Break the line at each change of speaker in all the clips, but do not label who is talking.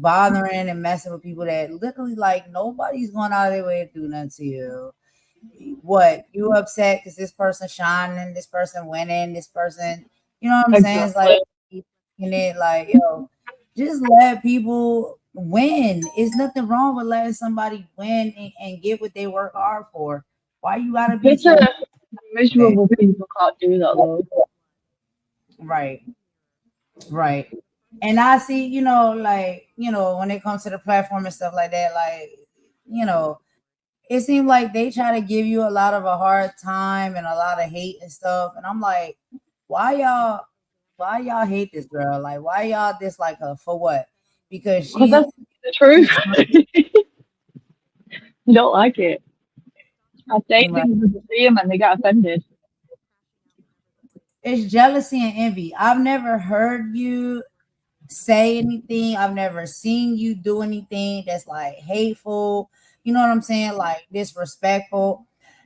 bothering and messing with people that literally like nobody's going out of their way to do nothing to you. What, you upset because this person shining, this person winning, this person, you know what I'm saying? It's like,
Exactly.
and it like, yo, just let people win. It's nothing wrong with letting somebody win and get what they work hard for. Why you gotta be
Bitter,
so bad?
miserable people can't do that though.
Right, right. And I see, like, when it comes to the platform and stuff like that, like, you know, it seems like they try to give you a lot of a hard time and a lot of hate and stuff. And I'm like, why y'all why y'all hate this girl? Like, why y'all dislike her for what? Because
Because that's the truth.
she's
You don't like it. I say
right.
things as I see them and they get offended.
It's jealousy and envy. I've never heard you say anything. I've never seen you do anything that's like hateful. You know what I'm saying? Like disrespectful.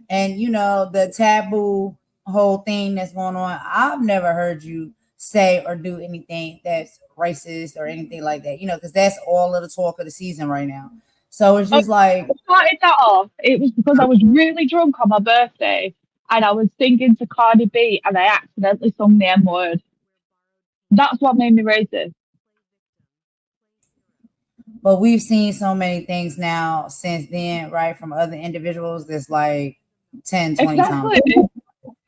And the taboo whole thing that's going on. I've never heard you say or do anything that's racist or anything like that. Because that's all of the talk of the season right now. So it's
Oh,
just like,
I started that off. It was because I was really drunk on my birthday and I was singing to Cardi B and I accidentally sung the M word. That's what made me racist.
but we've seen so many things now since then, right? From other individuals that's like 10, 20 times.
Exactly.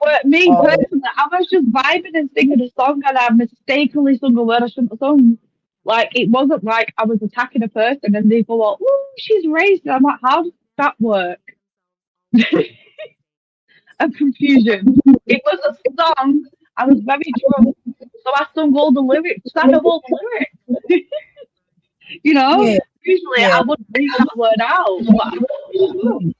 But me
Oh,
personally, I was just vibing and singing a song and I mistakenly sung a word I shouldn't have sung. Like, it wasn't like I was attacking a person and they go, oh, she's racist. I'm like, how does that work? A confusion. It was a song. I was very drunk. So I sung all the lyrics. I know all the lyrics. You know?
yeah,
Usually
yeah.
I wouldn't leave that word out. But I sung.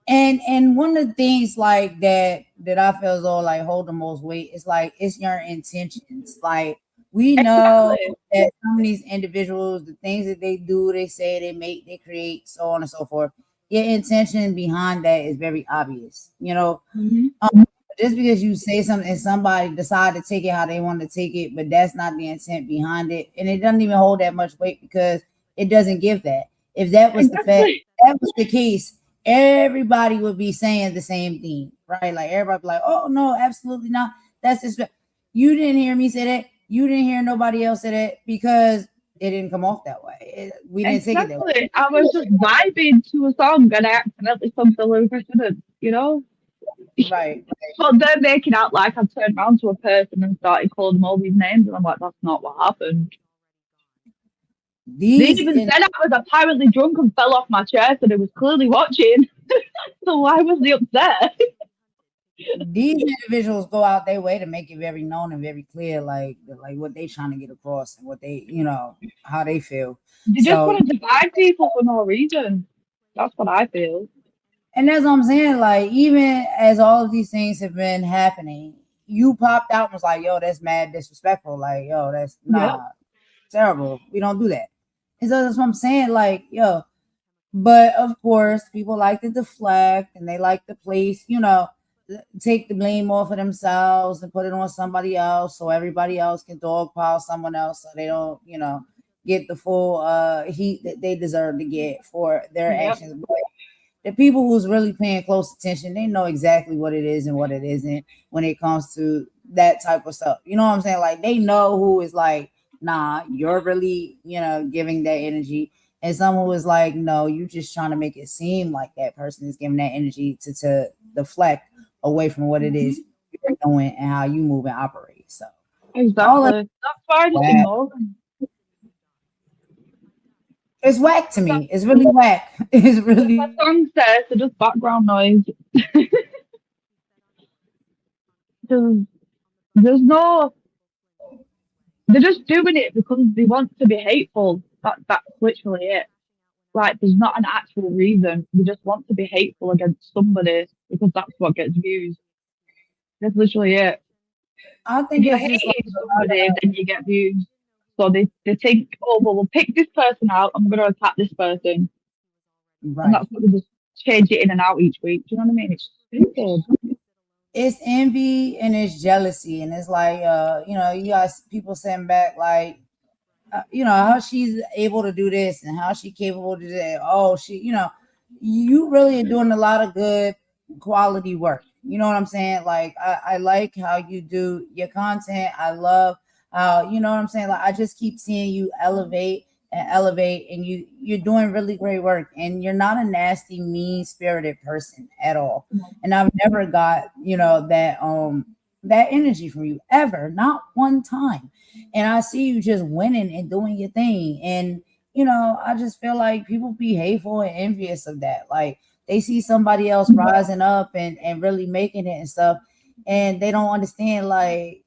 And one of the things like that I feel as though like hold the most weight is like it's your intentions. Like we know
Exactly.
that some of these individuals, the things that they do, they say, they make, they create, so on and so forth. Your intention behind that is very obvious.
Hmm.
Just because you say something and somebody decide to take it how they want to take it, but that's not the intent behind it, and it doesn't even hold that much weight because it doesn't give that. If that was the fact,
Exactly.
that was the case, everybody would be saying the same thing, right? Like everybody be like, "Oh no, absolutely not. That's just." You didn't hear me say that. You didn't hear nobody else say that because it didn't come off that way. We didn't take it that way.
Exactly. I was just vibing to a song and I accidentally sung the lyric I shouldn't, you know?
Right.
But they're making out like I've turned around to a person and started calling them all these names and I'm like, that's not what happened. They
These
even said I was apparently drunk and fell off my chair, so they was clearly watching. So why was they upset?
these individuals go out their way to make it very known and very clear, like what they trying to get across and what they, how they feel.
They just
So,
want to divide people for no reason. That's what I feel.
and that's what I'm saying. Like, even as all of these things have been happening, you popped out and was like, "Yo, that's mad disrespectful." Like, "Yo, that's
Yeah.
nah, terrible. We don't do that." And so that's what I'm saying. Like, yo, but of course, people like to deflect and they like to place, take the blame off of themselves and put it on somebody else so everybody else can dogpile someone else so they don't, get the full heat that they deserve to get for their
Yep.
actions. But the people who's really paying close attention, they know exactly what it is and what it isn't when it comes to that type of stuff. You know what I'm saying? Like they know who is like, nah, you're really, giving that energy. And someone was like, no, you just trying to make it seem like that person is giving that energy to deflect away from what it is
Hmm.
you're doing and how you move and operate. So all of
Exactly. That's why I just
that,
ignore them.
it's whack to
That,
me. It's really whack. It's
if a
really
song says they're just background noise. There's no, they're just doing it because they want to be hateful. That's literally it. Like, there's not an actual reason. They just want to be hateful against somebody because that's what gets views. That's literally it.
I
If
think
you're
it's just like
hating somebody, then you get views. So they think, oh, well, we'll pick this person out. I'm going to attack this person. And
right.
that's what they just change it in and out each week. Do you know what I mean? It's stupid.
It's envy and it's jealousy, and it's like, you got people sitting back like, how she's able to do this and how she capable to do that. Oh, you really are doing a lot of good quality work. You know what I'm saying? Like I like how you do your content. I love how, you know what I'm saying? Like I just keep seeing you elevate, and you're doing really great work, and you're not a nasty, mean spirited person at all. And I've never got, that energy from you ever, not one time. And I see you just winning and doing your thing. And I just feel like people be hateful and envious of that. Like they see somebody else rising up and really making it and stuff, and they don't understand like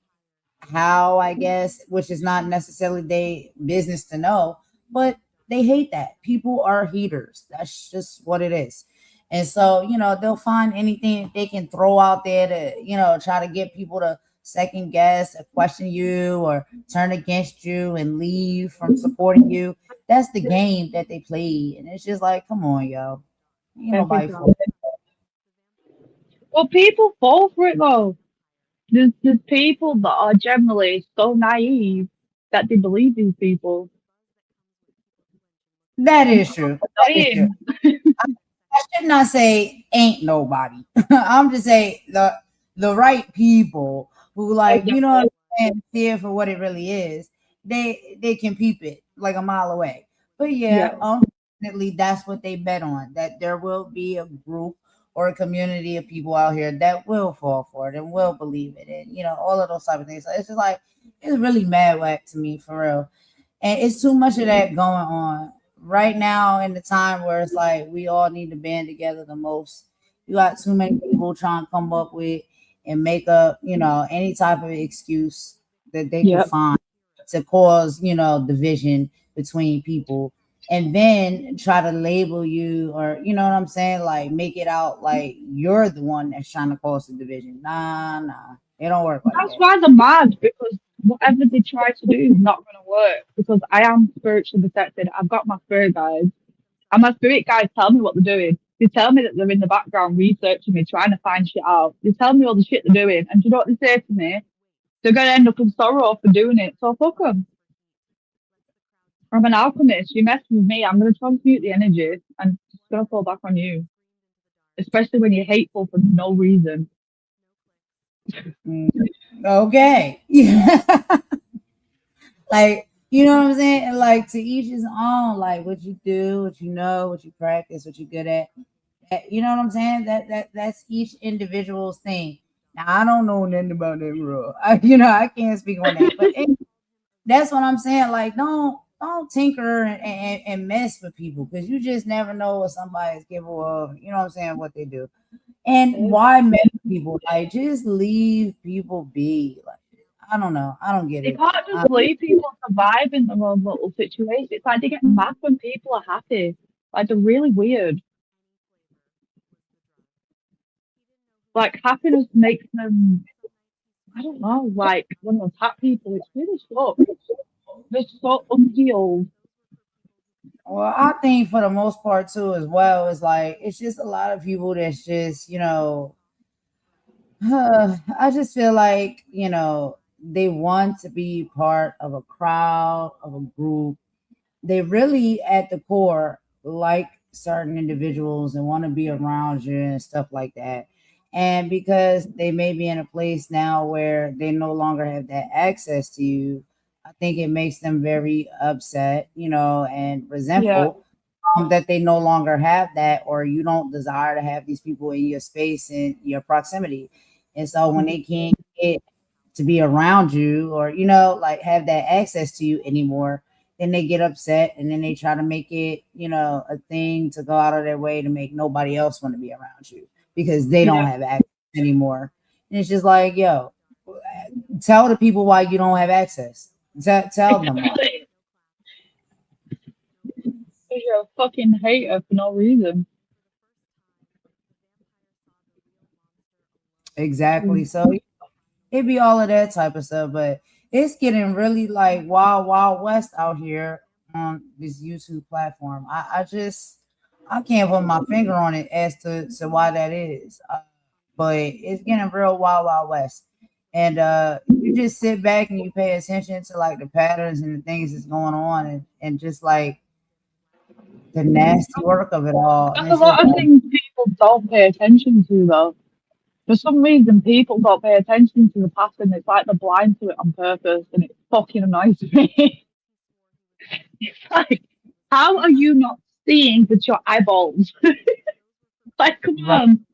how, I guess, which is not necessarily their business to know, but they hate that. People are haters. That's just what it is. And so, they'll find anything they can throw out there to, try to get people to second guess or question you or turn against you and leave from supporting you. That's the game that they play. And it's just like, come on, yo. Ain't
Every
nobody
time.
for
Well, people fall for it though. There's people that are generally so naive that they believe these people.
that
And
is
that's
true. That is true.
annoying.
I should not say ain't nobody. I'm just saying the right people who, like, what
Exactly.
I'm saying, see it for what it really is. They can peep it like a mile away. But yeah,
Yeah.
unfortunately, that's what they bet on. That there will be a group or a community of people out here that will fall for it and will believe it, and all of those type of things. So it's just like it's really mad whack to me for real. And it's too much of that going on right now in the time where it's like we all need to band together the most. You got too many people trying to come up with and make up, any type of excuse that they could
Yep.
find to cause, division between people, and then try to label you, or you know what I'm saying, like make it out like you're the one that's trying to cause the division. Nah, it don't work like
That's
that.
why they're mad because whatever they try to do is not going to work. Because I am spiritually protected. I've got my spirit guides, and my spirit guides tell me what they're doing. They tell me that they're in the background researching me, trying to find shit out. They tell me all the shit they're doing, and do you know what they say to me? They're going to end up in sorrow for doing it. So fuck them. I'm an alchemist. You mess with me, I'm going to transmute the energy, and it's going to fall back on you. Especially when you're hateful for no reason.
Mm, okay. Yeah. Like, you know what I'm saying? And like to each his own, like what you do, what you know, what you practice, what you're good at. You know what I'm saying? That's each individual's thing. Now I don't know nothing about that rule. I can't speak on that. But that's what I'm saying. Like, don't tinker and mess with people, because you just never know what somebody's capable of. You know what I'm saying? What they do. And why mess with people? Like, just leave people be. Like, I don't know. I don't get
They
it.
can't just leave people survive in their own little situation. It's like they get mad when people are happy. Like they're really weird. Like happiness makes them, I don't know, like when they attack people, it's really sucks. They're so unhealed.
Well, I think for the most part too, as well, is like it's just a lot of people that's just, I just feel like, they want to be part of a crowd, of a group. They really, at the core, like certain individuals and want to be around you and stuff like that. And because they may be in a place now where they no longer have that access to you, I think it makes them very upset, and
Yeah,
resentful, that they no longer have that, or you don't desire to have these people in your space and your proximity. And so when they can't get to be around you, or like have that access to you anymore, then they get upset, and then they try to make it, a thing to go out of their way to make nobody else want to be around you because they don't
yeah.
have access anymore. And it's just like, yo, tell the people why you don't have access. Tell them why.
Exactly. Because you're a fucking hater for no reason.
Exactly.
Mm.
So it be all of that type of stuff, but it's getting really like wild west out here on this YouTube platform. I can't put my finger on it as to why that is, but it's getting real wild west, and you just sit back and you pay attention to like the patterns and the things that's going on, and just like the nasty work of it all. And
There's a
it's just
lot of
like,
things people don't pay attention to, though. For some reason, people don't pay attention to the past, and it's like they're blind to it on purpose, and it fucking annoys me. It's like, how are you not seeing with your eyeballs? Like, come
right.
on.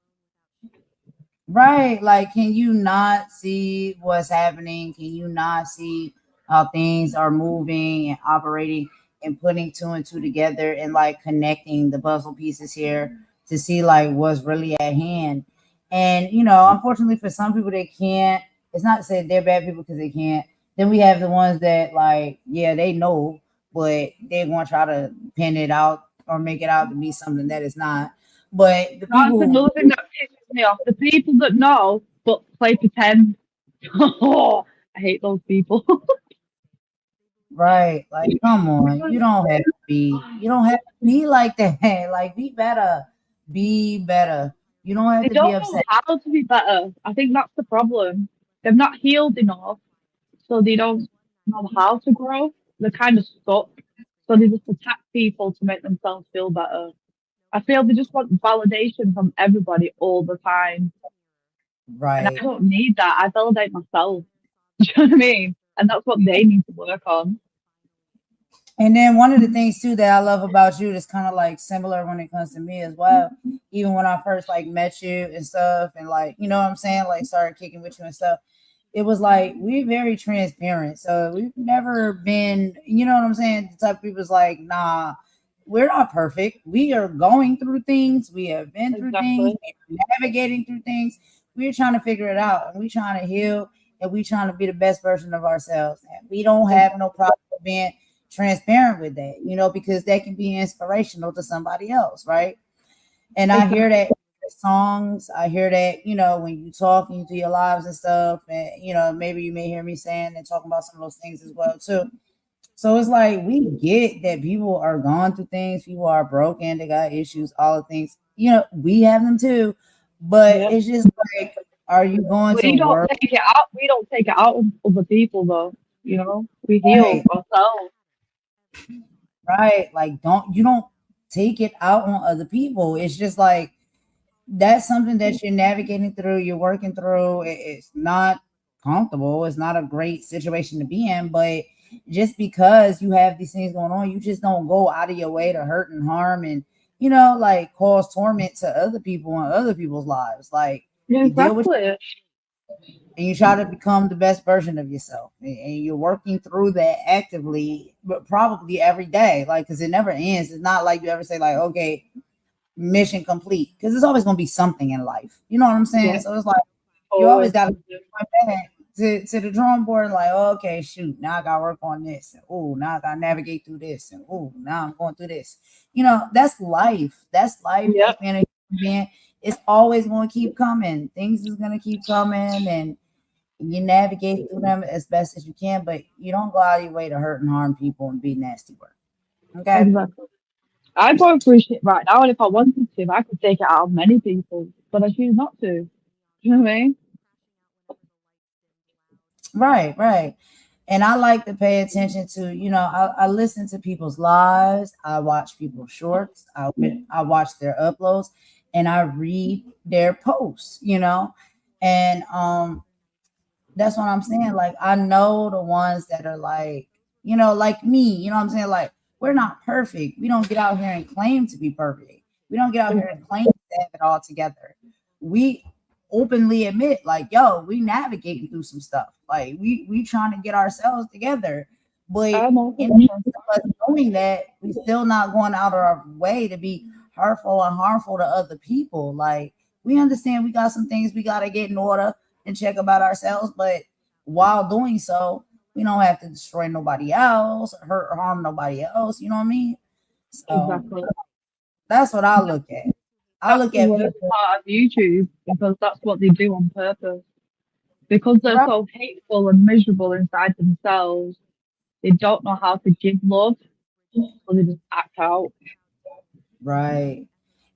Right. Like, can you not see what's happening? Can you not see how things are moving and operating and putting two and two together and like connecting the puzzle pieces here to see like what's really at hand? And, unfortunately for some people, they can't. It's not to say they're bad people because they can't. Then we have the ones that, like, yeah, they know, but they're going to try to pin it out or make it out to be something that it's not. But the
That's
people
another thing that pisses me off. The people that know but play pretend. Oh, I hate those people.
Right. Like, come on. You don't have to be like that. Like, be better. Be better. You don't have
They
to be
don't know
upset.
how to be better. I think that's the problem. They've not healed enough, so they don't know how to grow. They're kind of stuck. So they just attack people to make themselves feel better. I feel they just want validation from everybody all the time. And I
Right.
don't need that. I validate myself. Do you know what I mean? And that's what they need to work on.
And then one of the things too that I love about you that's kind of like similar when it comes to me as well. Even when I first like met you and stuff, and like, you know what I'm saying, like started kicking with you and stuff. It was like we're very transparent. So we've never been, you know what I'm saying? The type of people's like, nah, we're not perfect. We are going through things. We have been through things.
Exactly.
We're navigating through things. We're trying to figure it out, and we're trying to heal, and we're trying to be the best version of ourselves. And we don't have no problem being transparent with that, because that can be inspirational to somebody else, right? And I hear
Exactly.
that in your songs. I hear that, when you talk and you do your lives and stuff, and maybe you may hear me saying and talking about some of those things as well too. So it's like we get that people are going through things, people are broken, they got issues, all the things. We have them too, but
Yep.
it's just like, are you going to
We don't
work?
take it out. We don't take it out on other people, though. You know, we heal
Right,
ourselves.
right. Like, don't take it out on other people. It's just like that's something that you're navigating through, you're working through. It's not comfortable. It's not a great situation to be in, but just because you have these things going on, you just don't go out of your way to hurt and harm and like cause torment to other people and other people's lives. Like
Yeah,
you deal with
exactly.
and you try to become the best version of yourself, and you're working through that actively, but probably every day, like because it never ends. It's not like you ever say like, okay, mission complete, because there's always going to be something in life, you know what I'm saying?
Yeah,
So it's like you always
always
got to
something.
go back to the drawing board, like, oh, okay, shoot, now I got to work on this, and oh, now I got to navigate through this, and oh, now I'm going through this. That's life. That's life. That's
Yep,
being a human being. It's always going to keep coming. Things is going to keep coming, and you navigate through them as best as you can, but you don't go out of your way to hurt and harm people and be nasty work. Okay.
exactly. I'm going through shit right now, and if I wanted to, I could take it out on many people, but I choose not to. Do you know what I mean?
Right, right. And I like to pay attention to, I listen to people's lives, I watch people's shorts, I watch their uploads, and I read their posts, and that's what I'm saying. Like, I know the ones that are like, like me, you know what I'm saying? Like, we're not perfect. We don't get out here and claim to be perfect. We don't get out here and claim to have it all together. We openly admit, like, yo, we navigating through some stuff. Like, we trying to get ourselves together. But
I'm open
in
to
the
that.
midst of us doing that, we still not going out of our way to be hurtful and harmful to other people. Like, we understand we got some things we got to get in order and check about ourselves, but while doing so, we don't have to destroy nobody else or hurt or harm nobody else. You know what I mean? So
Exactly.
that's what I look at. I
That's
look
the
at
worst
people,
part of YouTube because that's what they do on purpose. Because they're
right,
so hateful and miserable inside themselves, they don't know how to give love, so they just act out.
right.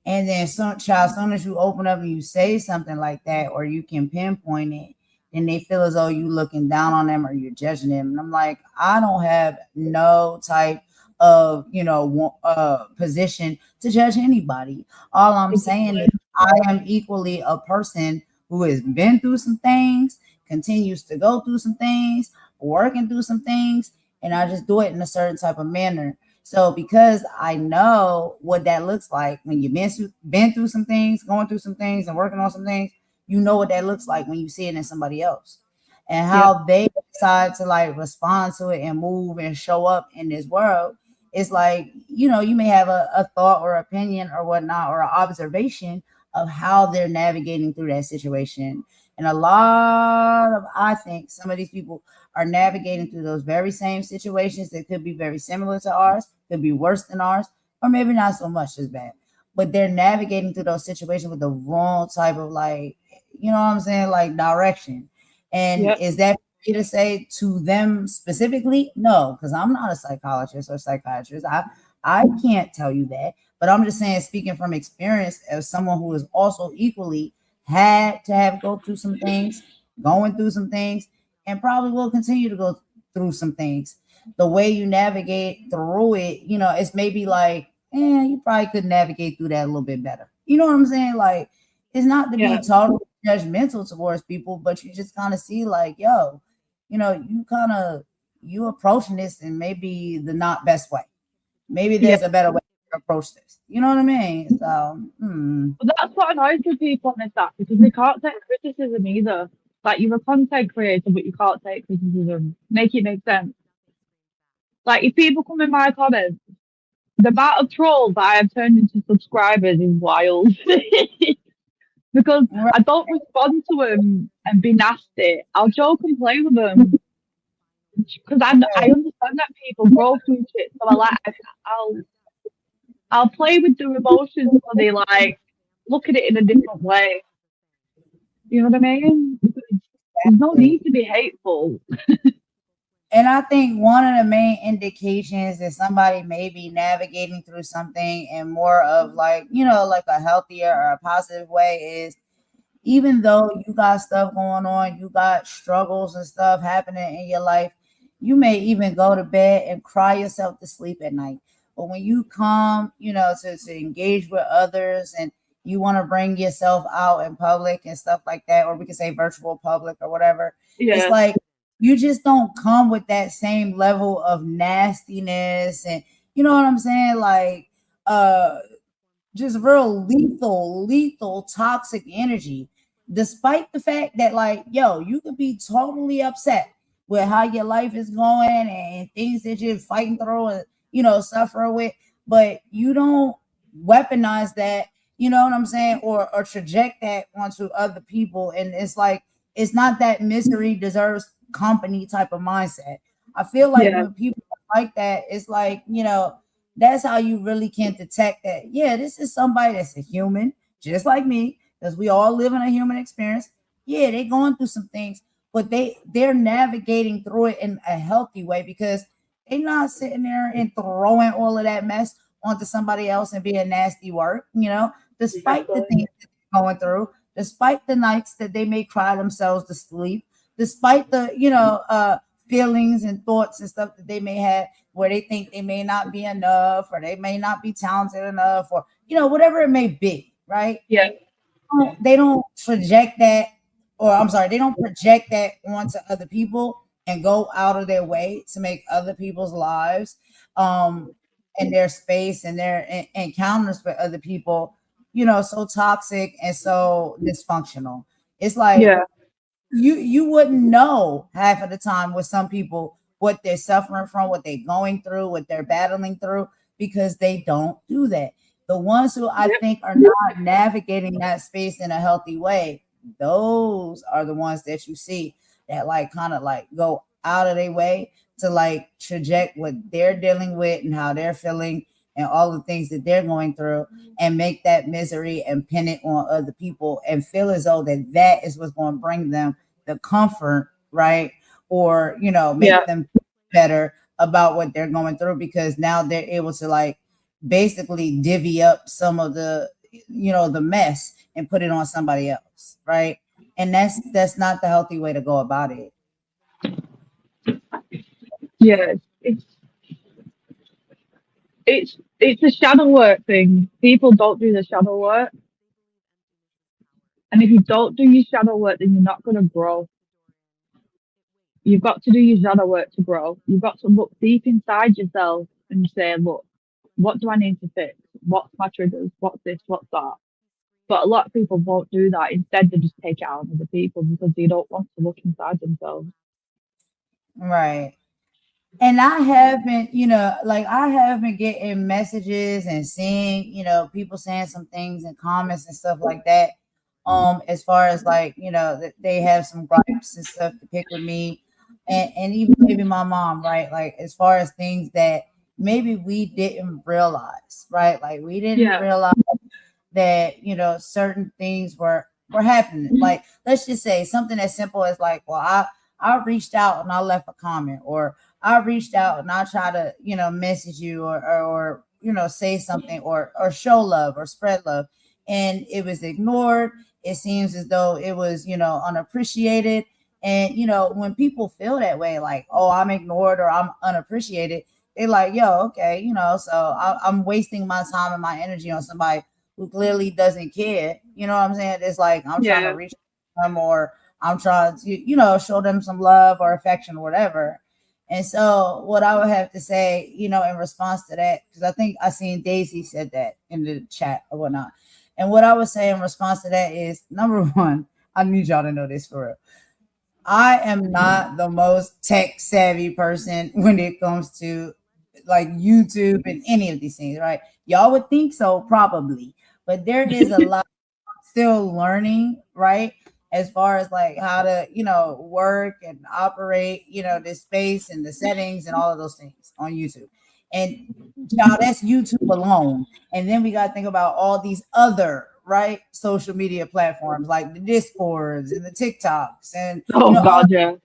And then some child, as soon as you open up and you say something like that, or you can pinpoint it, then they feel as though you looking down on them or you're judging them. And I'm like, I don't have no type of, position to judge anybody. All I'm saying is
Exactly.
I am equally a person who has been through some things, continues to go through some things, working through some things, and I just do it in a certain type of manner. So because I know what that looks like when you've been through some things, going through some things, and working on some things, you know what that looks like when you see it in somebody else, and
Yep.
how they decide to like respond to it and move and show up in this world. It's like, you may have a thought or opinion or whatnot or an observation of how they're navigating through that situation. And I think some of these people are navigating through those very same situations that could be very similar to ours, could be worse than ours, or maybe not so much as bad. But they're navigating through those situations with the wrong type of like, you know what I'm saying, like direction. And
Yep.
is that for me to say to them specifically? No, because I'm not a psychologist or psychiatrist. I can't tell you that. But I'm just saying, speaking from experience as someone who has also equally had to have go through some things, going through some things, and probably will continue to go through some things. The way you navigate through it, it's maybe like, you probably could navigate through that a little bit better. You know what I'm saying? Like, it's not to be
Yeah.
totally judgmental towards people, but you just kind of see like, yo, you approaching this in maybe the not best way. Maybe
Yeah.
there's a better way to approach this. You know what I mean? So,
But that's what annoys with people on this app because they can't take criticism either. Like you're a content creator, but you can't take criticism. Make it make sense. Like if people come in my comments, the amount of trolls that I have turned into subscribers is wild. Because
right,
I don't respond to them and be nasty. I'll joke and play with them because I understand that people grow through shit. So I'll I'll play with their emotions so they like look at it in a different way. You know what I mean? There's no need
exactly.
to be hateful.
And I think one of the main indications that somebody may be navigating through something in more of like, like a healthier or a positive way is, even though you got stuff going on, you got struggles and stuff happening in your life, you may even go to bed and cry yourself to sleep at night. But when you come, to engage with others and you want to bring yourself out in public and stuff like that, or we can say virtual public or whatever, it's
Yeah,
like you just don't come with that same level of nastiness, and you know what I'm saying? Like, uh just real lethal, toxic energy. Despite the fact that, like, yo, you could be totally upset with how your life is going and things that you're fighting through and, suffering with, but you don't weaponize that, you know what I'm saying, or project that onto other people. And it's like, it's not that misery deserves company type of mindset. I feel like
yeah,
when people are like that, it's like, that's how you really can detect that, yeah, this is somebody that's a human just like me, because we all live in a human experience. Yeah, they're going through some things, but they're navigating through it in a healthy way, because they're not sitting there and throwing all of that mess onto somebody else and being nasty work, despite the
exactly.
things that they're going through, despite the nights that they may cry themselves to sleep, despite the feelings and thoughts and stuff that they may have, where they think they may not be enough, or they may not be talented enough, or whatever it may be, right?
Yeah,
They don't project that, or I'm sorry, they don't project that onto other people and go out of their way to make other people's lives, um and their space and their encounters with other people, so toxic and so dysfunctional. It's like,
yeah,
you wouldn't know half of the time with some people what they're suffering from, what they're going through, what they're battling through, because they don't do that. The ones who I
yeah,
think are not navigating that space in a healthy way, those are the ones that you see that like kind of like go out of their way to like project what they're dealing with and how they're feeling and all the things that they're going through, and make that misery and pin it on other people and feel as though that is what's going to bring them the comfort, right? Or,
yeah,
make them feel better about what they're going through, because now they're able to like basically divvy up some of the, the mess and put it on somebody else, right? and that's not the healthy way to go about it.
Yeah, it's a shadow work thing. People don't do the shadow work, and if you don't do your shadow work, then you're not gonna grow. You've got to do your shadow work to grow. You've got to look deep inside yourself and say, look, what do I need to fix? What's my triggers? What's this? What's that? But a lot of people won't do that. Instead, they just take it out on other people because they don't want to look inside themselves.
Right. And I have been, like I have been getting messages and seeing, people saying some things in comments and stuff like that. As far as like, that they have some gripes and stuff to pick with me, and even maybe my mom, right? Like as far as things that maybe we didn't realize, right? Like we didn't
Yeah,
realize that certain things were happening. Like let's just say something as simple as like, well, I reached out and I left a comment, or I reached out and I try to message you, or say something, or show love or spread love, and it was ignored. It seems as though it was unappreciated. And when people feel that way, like, oh, I'm ignored or I'm unappreciated, they're like, yo, okay, so I'm wasting my time and my energy on somebody who clearly doesn't care. You know what I'm saying? It's like I'm trying to
yeah,
reach them, or I'm trying to, show them some love or affection or whatever. And so what I would have to say, in response to that, because I think I seen Daisy said that in the chat or whatnot. And what I would say in response to that is, number one, I need y'all to know this for real. I am not the most tech savvy person when it comes to like YouTube and any of these things, right? Y'all would think so, probably, but there is a lot still learning, right? As far as like how to, work and operate, this space and the settings and all of those things on YouTube. And y'all, that's YouTube alone. And then we got to think about all these other, right, social media platforms like the Discords and the TikToks and,
oh
all.
God, yeah,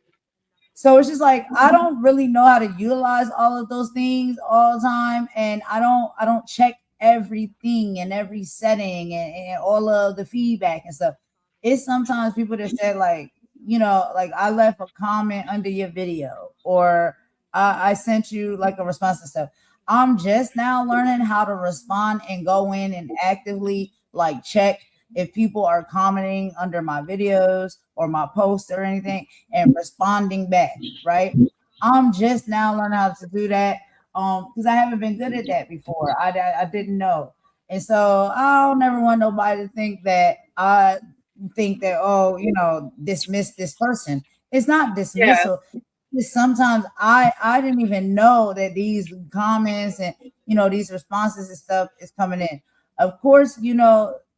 So it's just like I don't really know how to utilize all of those things all the time, and I don't check everything and every setting and all of the feedback and stuff. It's sometimes people that say like, like I left a comment under your video, or I sent you like a response and stuff. I'm just now learning how to respond and go in and actively like check if people are commenting under my videos or my posts or anything and responding back, right? I'm just now learning how to do that because I haven't been good at that before. I didn't know. And so I don't never want nobody to think that I think that, oh, dismiss this person. It's not
yeah,
dismissal. Sometimes I didn't even know that these comments and these responses and stuff is coming in. Of course,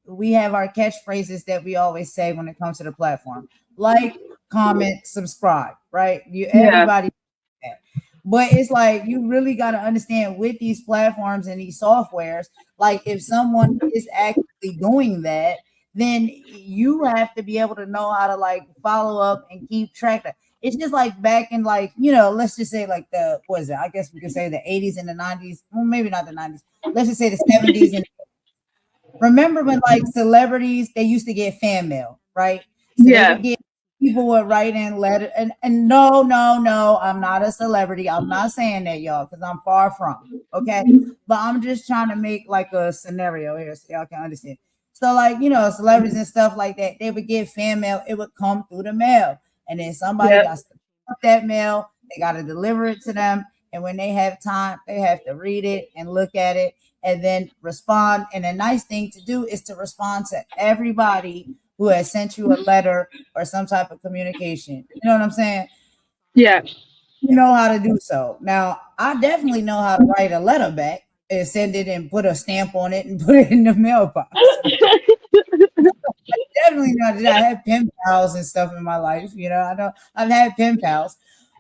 we have our catchphrases that we always say when it comes to the platform, like, comment, subscribe, right? You
yeah,
everybody, but it's like you really got to understand with these platforms and these softwares, like if someone is actually doing that, then you have to be able to know how to like follow up and keep track of. It's just like back in like, let's just say like the what is it? I guess we could say the 80s and the 90s. Well, maybe not the 90s. Let's just say the 70s. And remember when like celebrities they used to get fan mail, right? So they
yeah,
would get people would write in letter and no, no, no, I'm not a celebrity. I'm not saying that, y'all, because I'm far from. Okay. But I'm just trying to make like a scenario here so y'all can understand. So, like, celebrities and stuff like that, they would get fan mail, it would come through the mail. And then somebody
yeah,
got to pick up that mail, they got to deliver it to them. And when they have time, they have to read it and look at it and then respond. And a nice thing to do is to respond to everybody who has sent you a letter or some type of communication. You know what I'm saying?
yeah.
You know how to do so. Now, I definitely know how to write a letter back and send it and put a stamp on it and put it in the mailbox. Definitely not that. I had pen pals and stuff in my life. I know I've had pen pals.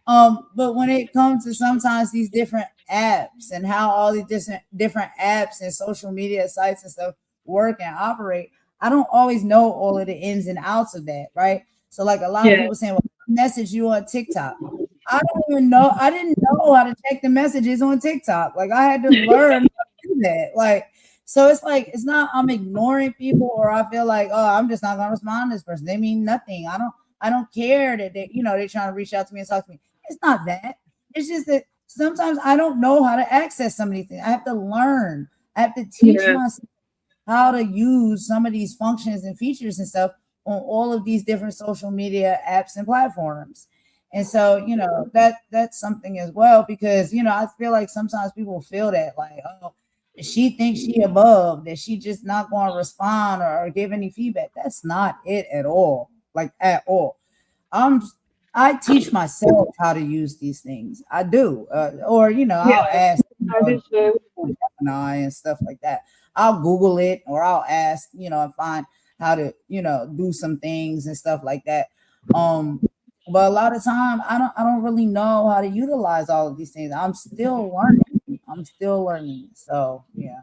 But when it comes to sometimes these different apps and how all these different apps and social media sites and stuff work and operate, I don't always know all of the ins and outs of that, right? So like a lot of
Yeah,
people saying, well, I message you on TikTok. I don't even know. I didn't know how to check the messages on TikTok. Like I had to learn how to do that. Like So it's like it's not I'm ignoring people or I feel like, oh, I'm just not gonna respond to this person. They mean nothing. I don't care that they're trying to reach out to me and talk to me. It's not that. It's just that sometimes I don't know how to access some of these things. I have to learn. I have to teach
Yeah.
myself how to use some of these functions and features and stuff on all of these different social media apps and platforms. And so, that's something as well because, I feel like sometimes people feel that like, oh, she thinks she above, that she just not going to respond or give any feedback. That's not it at all. Like at all. I'm I teach myself how to use these things. I do. Or,
Yeah.
I'll ask,
I do too.
Gemini and stuff like that. I'll Google it or I'll ask, and find how to, do some things and stuff like that. Um, but a lot of time I don't really know how to utilize all of these things. I'm still learning. I'm still learning. So yeah.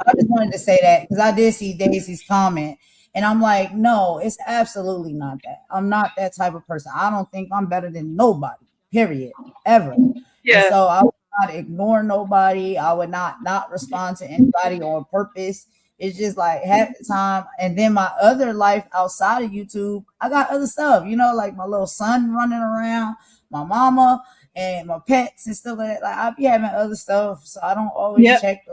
I just wanted to say that because I did see Daisy's comment, and I'm like, no, it's absolutely not that. I'm not that type of person. I don't think I'm better than nobody, period, ever. And
Yeah.
so I would not ignore nobody. I would not respond to anybody on purpose. It's just like half the time, and then my other life outside of YouTube, I got other stuff, like my little son running around, my mama, and my pets and stuff like that. Like I be having other stuff, so I don't always
Yep.
check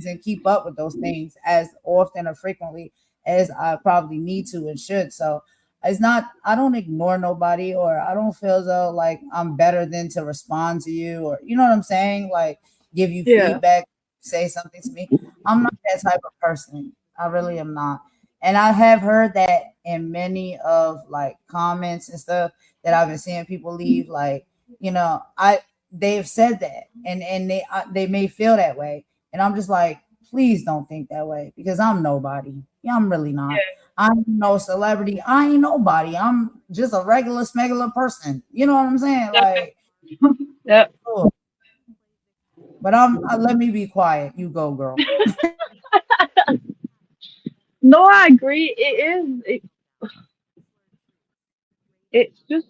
and keep up with those things as often or frequently as I probably need to and should. So it's not, I don't ignore nobody or I don't feel as though like I'm better than to respond to you or, you know what I'm saying? Like give you
Yeah.
feedback, say something to me. I'm not that type of person. I really am not. And I have heard that in many of like comments and stuff that I've been seeing people leave. Like, they've said that and they may feel that way and I'm just like, please don't think that way because I'm nobody. Yeah, I'm really not. I'm no celebrity. I ain't nobody. I'm just a regular smegular person. You know what I'm saying?
Yep.
Like,
Yep.
oh, but let me be quiet. You go, girl.
No, I agree. It is. It's just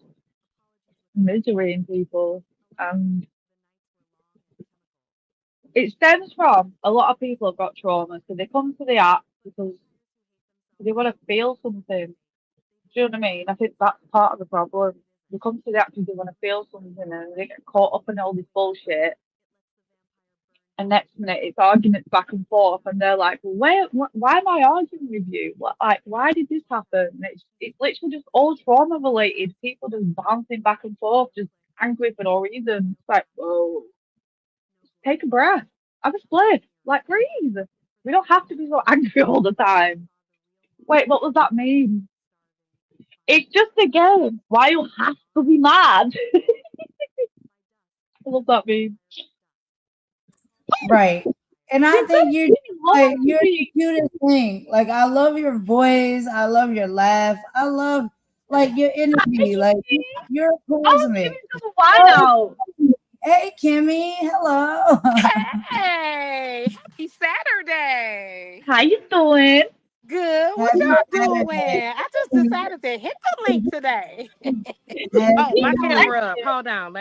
misery in people, and it stems from a lot of people have got trauma, so they come to the app because they want to feel something. Do you know what I mean? I think that's part of the problem. They come to the app because they want to feel something, and they get caught up in all this bullshit. And next minute, it's arguments back and forth, and they're like, well, why am I arguing with you? What, like, why did this happen? And it's literally just all trauma related. People just bouncing back and forth, just angry for no reason. It's like, whoa, take a breath, have a split, like breathe. We don't have to be so angry all the time. Wait, what does that mean? It's just a game. Why you have to be mad? What does that mean?
Right. And I
You're
think you're like
lying to
you're the
me.
cutest thing. Like I love your voice. I love your laugh. I love like your energy. Like you're
I
cool to
want
me.
Kimmie to why
Oh,
now.
hey, Kimmy. Hello.
Hey, happy Saturday.
How you doing?
Good. What
Happy
y'all doing?
Saturday.
I just decided to hit the link today. Oh,
Happy
my
People like
camera up.
you.
Hold on.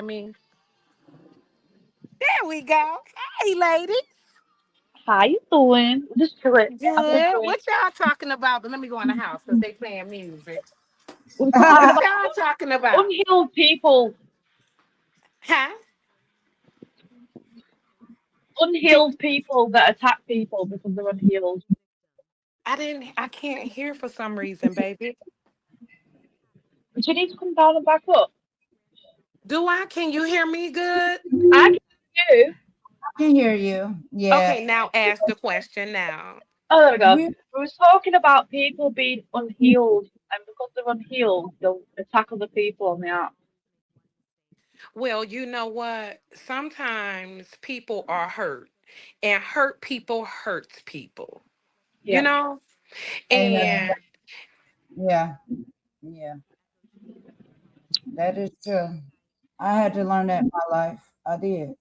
There we go. Hey, lady.
How you doing? Just chilling. I'm just
Good.
chilling.
What y'all talking about? But let me go in the house because they playing music.
We're talking
What
about
y'all talking about?
unhealed people.
Huh? Did,
Unhealed people that attack people because they're unhealed.
I can't hear for some reason, baby.
But you need to come down and back up.
Do I? Can you hear me good?
I can hear you.
I can hear you. Yeah.
Okay, now ask the question now.
Oh, there we go.
We
We was talking about people being unhealed, and because they're unhealed, they'll attack other people on the app.
Well, you know what? Sometimes people are hurt, and hurt people hurts people, you
Yeah.
know?
amen.
And
Yeah. Yeah. That is true. I had to learn that in my life. I did.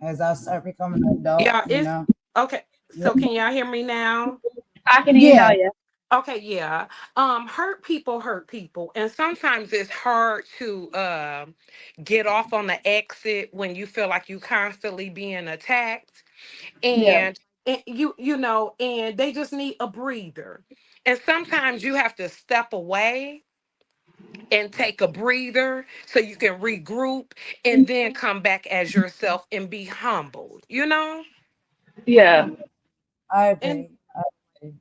As I start becoming an adult,
yeah, it's okay.
Yeah.
So can y'all hear me now?
I can hear you now,
Yeah.
yeah.
Okay, yeah. Hurt people. And sometimes it's hard to get off on the exit when you feel like you constantly being attacked.
Yeah.
and and they just need a breather. And sometimes you have to step away and take a breather so you can regroup and then come back as yourself and be humbled.
Yeah,
I
And
agree. I agree.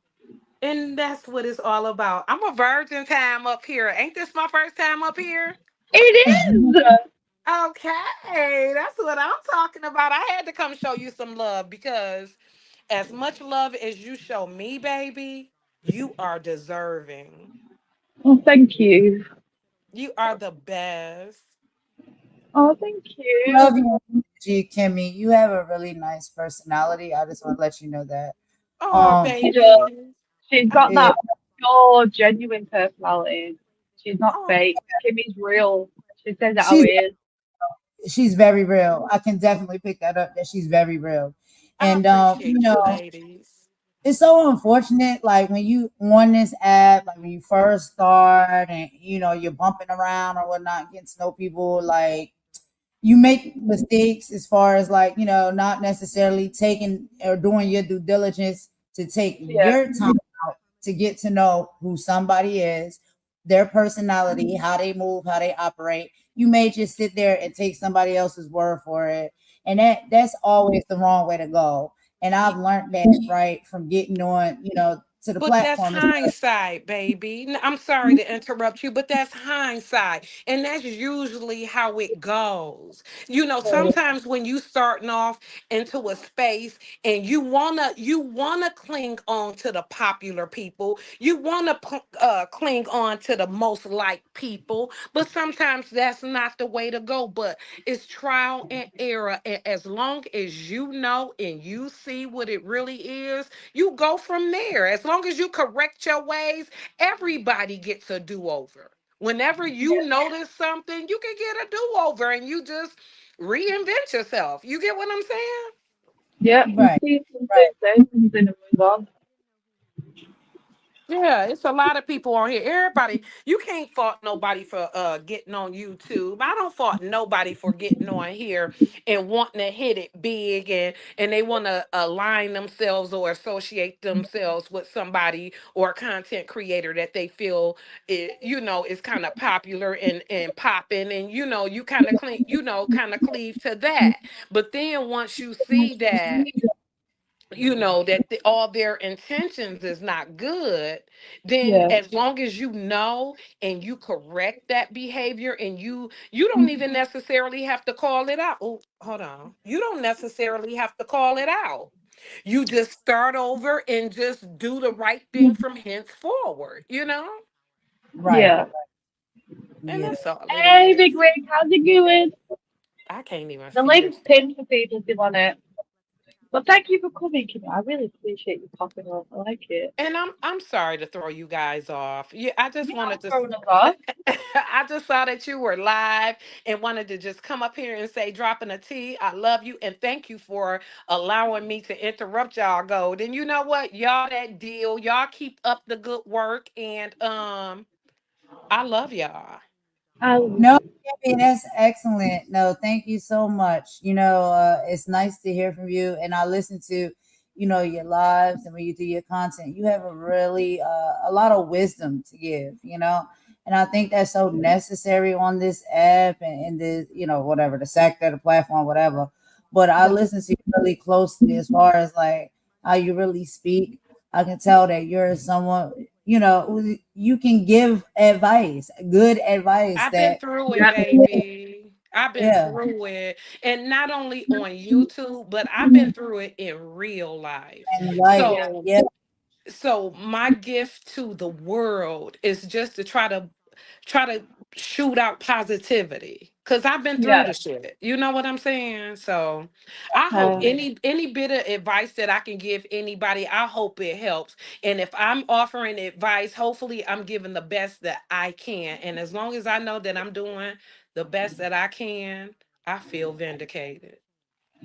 and that's what it's all about. I'm a virgin time up here. Ain't this my first time up here?
it is.
Okay, that's what I'm talking about. I had to come show you some love because as much love as you show me, baby, you are deserving.
Oh, thank you.
You are the best.
Oh, thank
Love
you.
your energy, Kimmy. You have a really nice personality. I just want to let you know that.
Oh,
Um,
She does.
baby.
She's
I,
got
yeah,
that pure, genuine personality. She's not
oh,
fake. Kimmy's real. She says it how
she's
it is.
she's very real. I can definitely pick that up that she's very real.
I
And
appreciate you, ladies.
it's so unfortunate, like when you on this app, like when you first start and you're bumping around or whatnot, getting to know people, like you make mistakes as far as like not necessarily taking or doing your due diligence to take
Yeah,
your time out to get to know who somebody is, their personality, how they move, how they operate. You may just sit there and take somebody else's word for it, and that's always the wrong way to go. And I've learned that right from getting on to the
But that's
platform.
hindsight, baby. I'm sorry to interrupt you, but that's hindsight. And that's usually how it goes. Sometimes when you starting off into a space and you wanna cling on to the popular people, you wanna cling on to the most liked people, but sometimes that's not the way to go. But it's trial and error. And as long as you know and you see what it really is, you go from there. As long as you correct your ways, everybody gets a do over. Whenever you notice something, you can get a do over and you just reinvent yourself. You get what I'm saying?
yeah. You
Right,
see something,
right.
say something, and move on.
Yeah, it's a lot of people on here. Everybody, you can't fault nobody for getting on YouTube. I don't fault nobody for getting on here and wanting to hit it big and they want to align themselves or associate themselves with somebody or a content creator that they feel is kind of popular and popping, and you kind of cleave to that. But then once you see that all their intentions is not good, then
Yeah,
as long as you know and you correct that behavior, and you don't even necessarily have to call it out. Oh, hold on. You don't necessarily have to call it out. You just start over and just do the right thing from henceforward.
Right.
yeah.
And
Yeah.
that's all it
Hey, Big
is.
Rig, how's it going?
I can't even
The
see
link's
this.
pinned for people if they want it. But thank you for coming, Kimmy. I really appreciate you popping up. I like it.
And I'm sorry to throw you guys off. Yeah, I just
You're
wanted
not
to
throwing us off.
I just saw that you were live and wanted to just come up here and say, dropping a T. I love you and thank you for allowing me to interrupt y'all gold. And you know what? Y'all that deal. Y'all keep up the good work, and I love y'all.
I love you
No,
too.
Kimmy, that's excellent. No, thank you so much. It's nice to hear from you. And I listen to, your lives and when you do your content, you have a lot of wisdom to give, And I think that's so necessary on this app and in the, whatever, the sector, the platform, whatever. But I
Yeah.
listen to you really closely as far as like how you really speak. I can tell that you're someone, you can give advice, good advice
I've been
that,
through it,
Yeah.
baby. I've been
yeah,
through it. And not only on YouTube, but I've been through it in real life.
and life.
Yeah.
So
Yeah,
my gift to the world is just to try to shoot out positivity, because I've been through
Yeah.
the shit. You know what I'm saying? So I hope
Um,
any bit of advice that I can give anybody, I hope it helps. And if I'm offering advice, hopefully I'm giving the best that I can. And as long as I know that I'm doing the best that I can, I feel vindicated.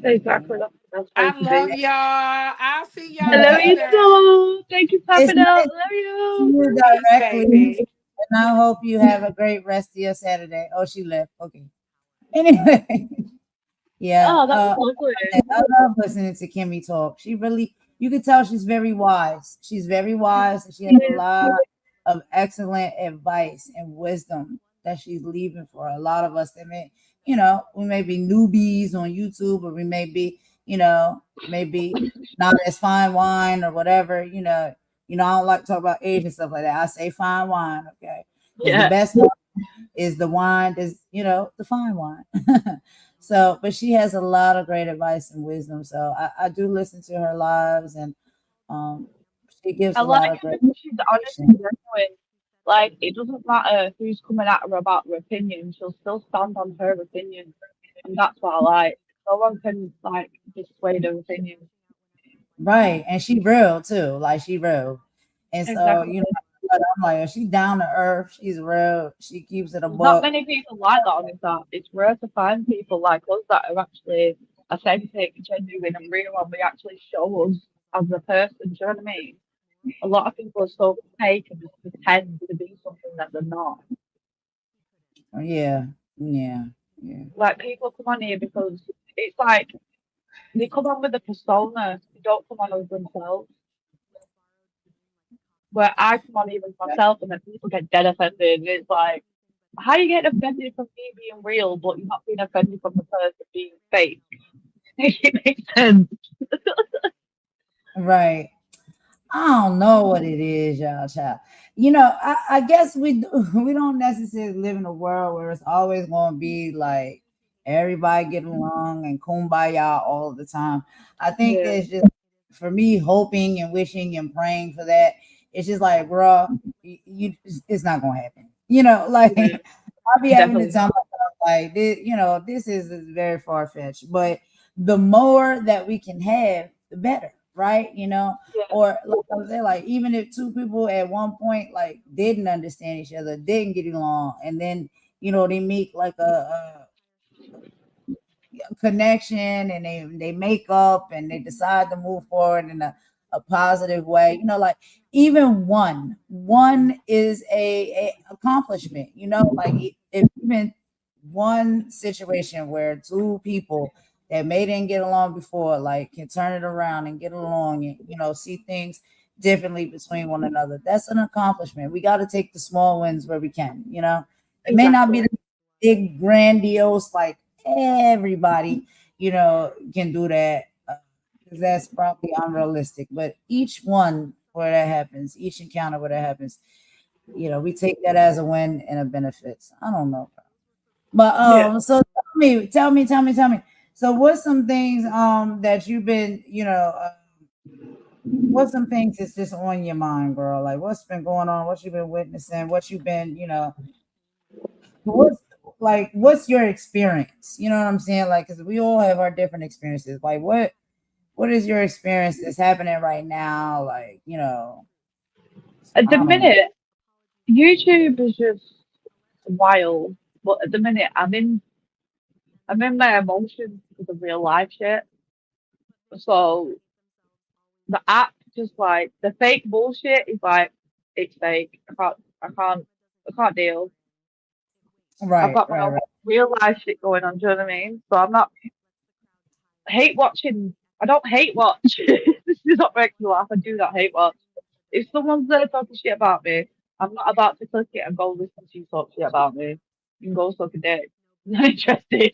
exactly. That's the best way
I
to
love
be.
y'all. I'll see
I
y'all
love you
later.
too. Thank you for
it's
popping
nice
out.
to
Love
see
you.
you
Peace,
directly,
baby.
and I hope you have a great rest of your Saturday. Oh, she left. Okay. Anyway, yeah,
Oh, that was lovely.
I love listening to Kimmy talk. She really, you can tell she's very wise. She's very wise, and she has a
Yeah.
lot of excellent advice and wisdom that she's leaving for a lot of us that may, we may be newbies on YouTube, or we may be, maybe not as fine wine or whatever, I don't like to talk about age and stuff like that. I say fine wine, okay? Because the
Yeah.
best wine is the wine is, the fine wine. So, but she has a lot of great advice and wisdom. So I do listen to her lives, and um she gives
I
a lot
like
of
her
great
because she's honest and
information.
genuine. Like, it doesn't matter who's coming at her about her opinion, she'll still stand on her opinion. And that's what I like. No one can, like, dissuade her opinion.
Right. And she real too. Like she real. And so,
Exactly.
I'm like, she down to earth. She's real. She keeps it a
There's not
buck.
many people like that on this app. It's rare to find people like us that are actually authentic, genuine, and real, and we actually show us as a person. Do you know what I mean? A lot of people are so fake and just pretend to be something that they're not.
Yeah. Yeah. Yeah.
Like, people come on here because it's like they come on with a persona. They don't come on as themselves. Where I come on even myself, and then people get dead offended. It's like, how you get offended from me being real, but you're not being offended from the person being fake? It makes sense.
Right. I don't know what it is, y'all, child. I guess we don't necessarily live in a world where it's always going to be like everybody getting along and kumbaya all the time. I think
Yeah,
it's just for me hoping and wishing and praying for that. It's just like, bro, it's not going to happen. Like
yeah,
I'll be having to
definitely
tell
not.
myself like this. This is very far fetched, but the more that we can have, the better, right?
Yeah,
Or like I was saying, like even if two people at one point like didn't understand each other, didn't get along, and then they make like a connection, and they make up and they decide to move forward in a positive way. Like even one is a accomplishment. Like if even one situation where two people that may didn't get along before like can turn it around and get along, and see things differently between one another, that's an accomplishment. We got to take the small wins where we can. It may not be
exactly.
the big grandiose like everybody can do that, 'cause that's probably unrealistic, but each one where that happens, each encounter where that happens, we take that as a win and a benefit. I don't know. But
Yeah.
so tell me. So what's some things that you've been, what's some things that's just on your mind, girl? Like what's been going on, what you've been witnessing, what you've been, what's what's your experience? You know what I'm saying? Like, because we all have our different experiences. Like what is your experience that's happening right now? Like,
At the
I don't know.
minute, YouTube is just wild. But at the minute, I'm in my emotions because of real life shit. So the app just like the fake bullshit is like it's fake. I can't deal. I've
Right,
got my
right,
own
right.
real life shit going on. Do you know what I mean? So I'm not hate watching. I don't hate watch. This is not making me laugh. I do not hate watch. If someone's there talking shit about me, I'm not about to click it and go listen to you talk shit about me. You can go suck a dick. I'm not interested.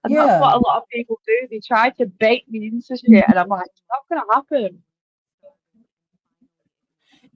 And that's
Yeah.
what a lot of people do. They try to bait me into shit, and I'm like, it's not gonna happen.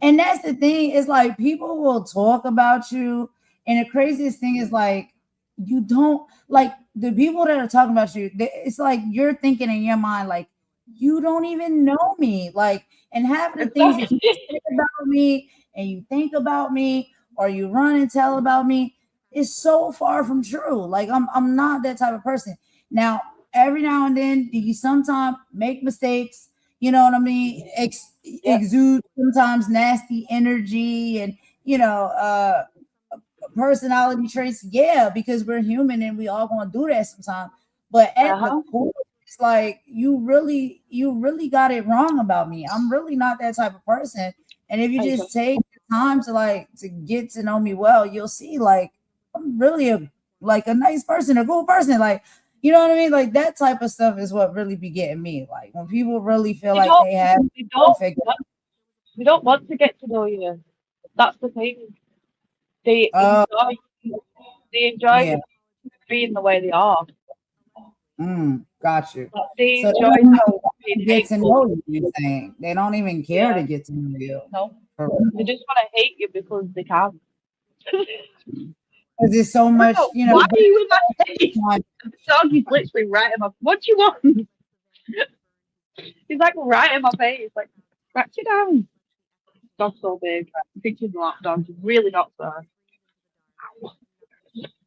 And that's the thing, is like people will talk about you, and the craziest thing is like you don't like the people that are talking about you. It's like you're thinking in your mind like you don't even know me, like, and half of the things that you
Exactly.
say about me and you think about me or you run and tell about me is so far from true. Like I'm not that type of person. Now every now and then do you sometimes make mistakes, you know what I mean,
Yep.
exude sometimes nasty energy and you know uh personality traits, yeah, because we're human and we all gonna do that sometimes. But
Uh
at the
huh.
core, it's like you really got it wrong about me. I'm really not that type of person. And if you just
Exactly.
take the time to like to get to know me well, you'll see like I'm really a nice person, a cool person. Like You know what I mean? Like that type of stuff is what really be getting me. Like when people really feel
They
like
don't.
they have
They
all
don't.
figured
Want, they don't want to get to know you. That's the thing. They
out.
enjoy. They enjoy
Yeah.
being the way they are.
Got you.
Like, they
So they
enjoy
don't even
that being
get to
hateful.
know you, you're saying. They don't even care to
Yeah.
get to know you.
No.
For
They
real.
just want to hate you because they can.
Because there's so much,
Bruno, why are you in my face?
on-
The dog is literally right in my. What do you want? He's like right in my face. Like, scratch it down. Dog's so big. I think he's a lap dog. He's really not so.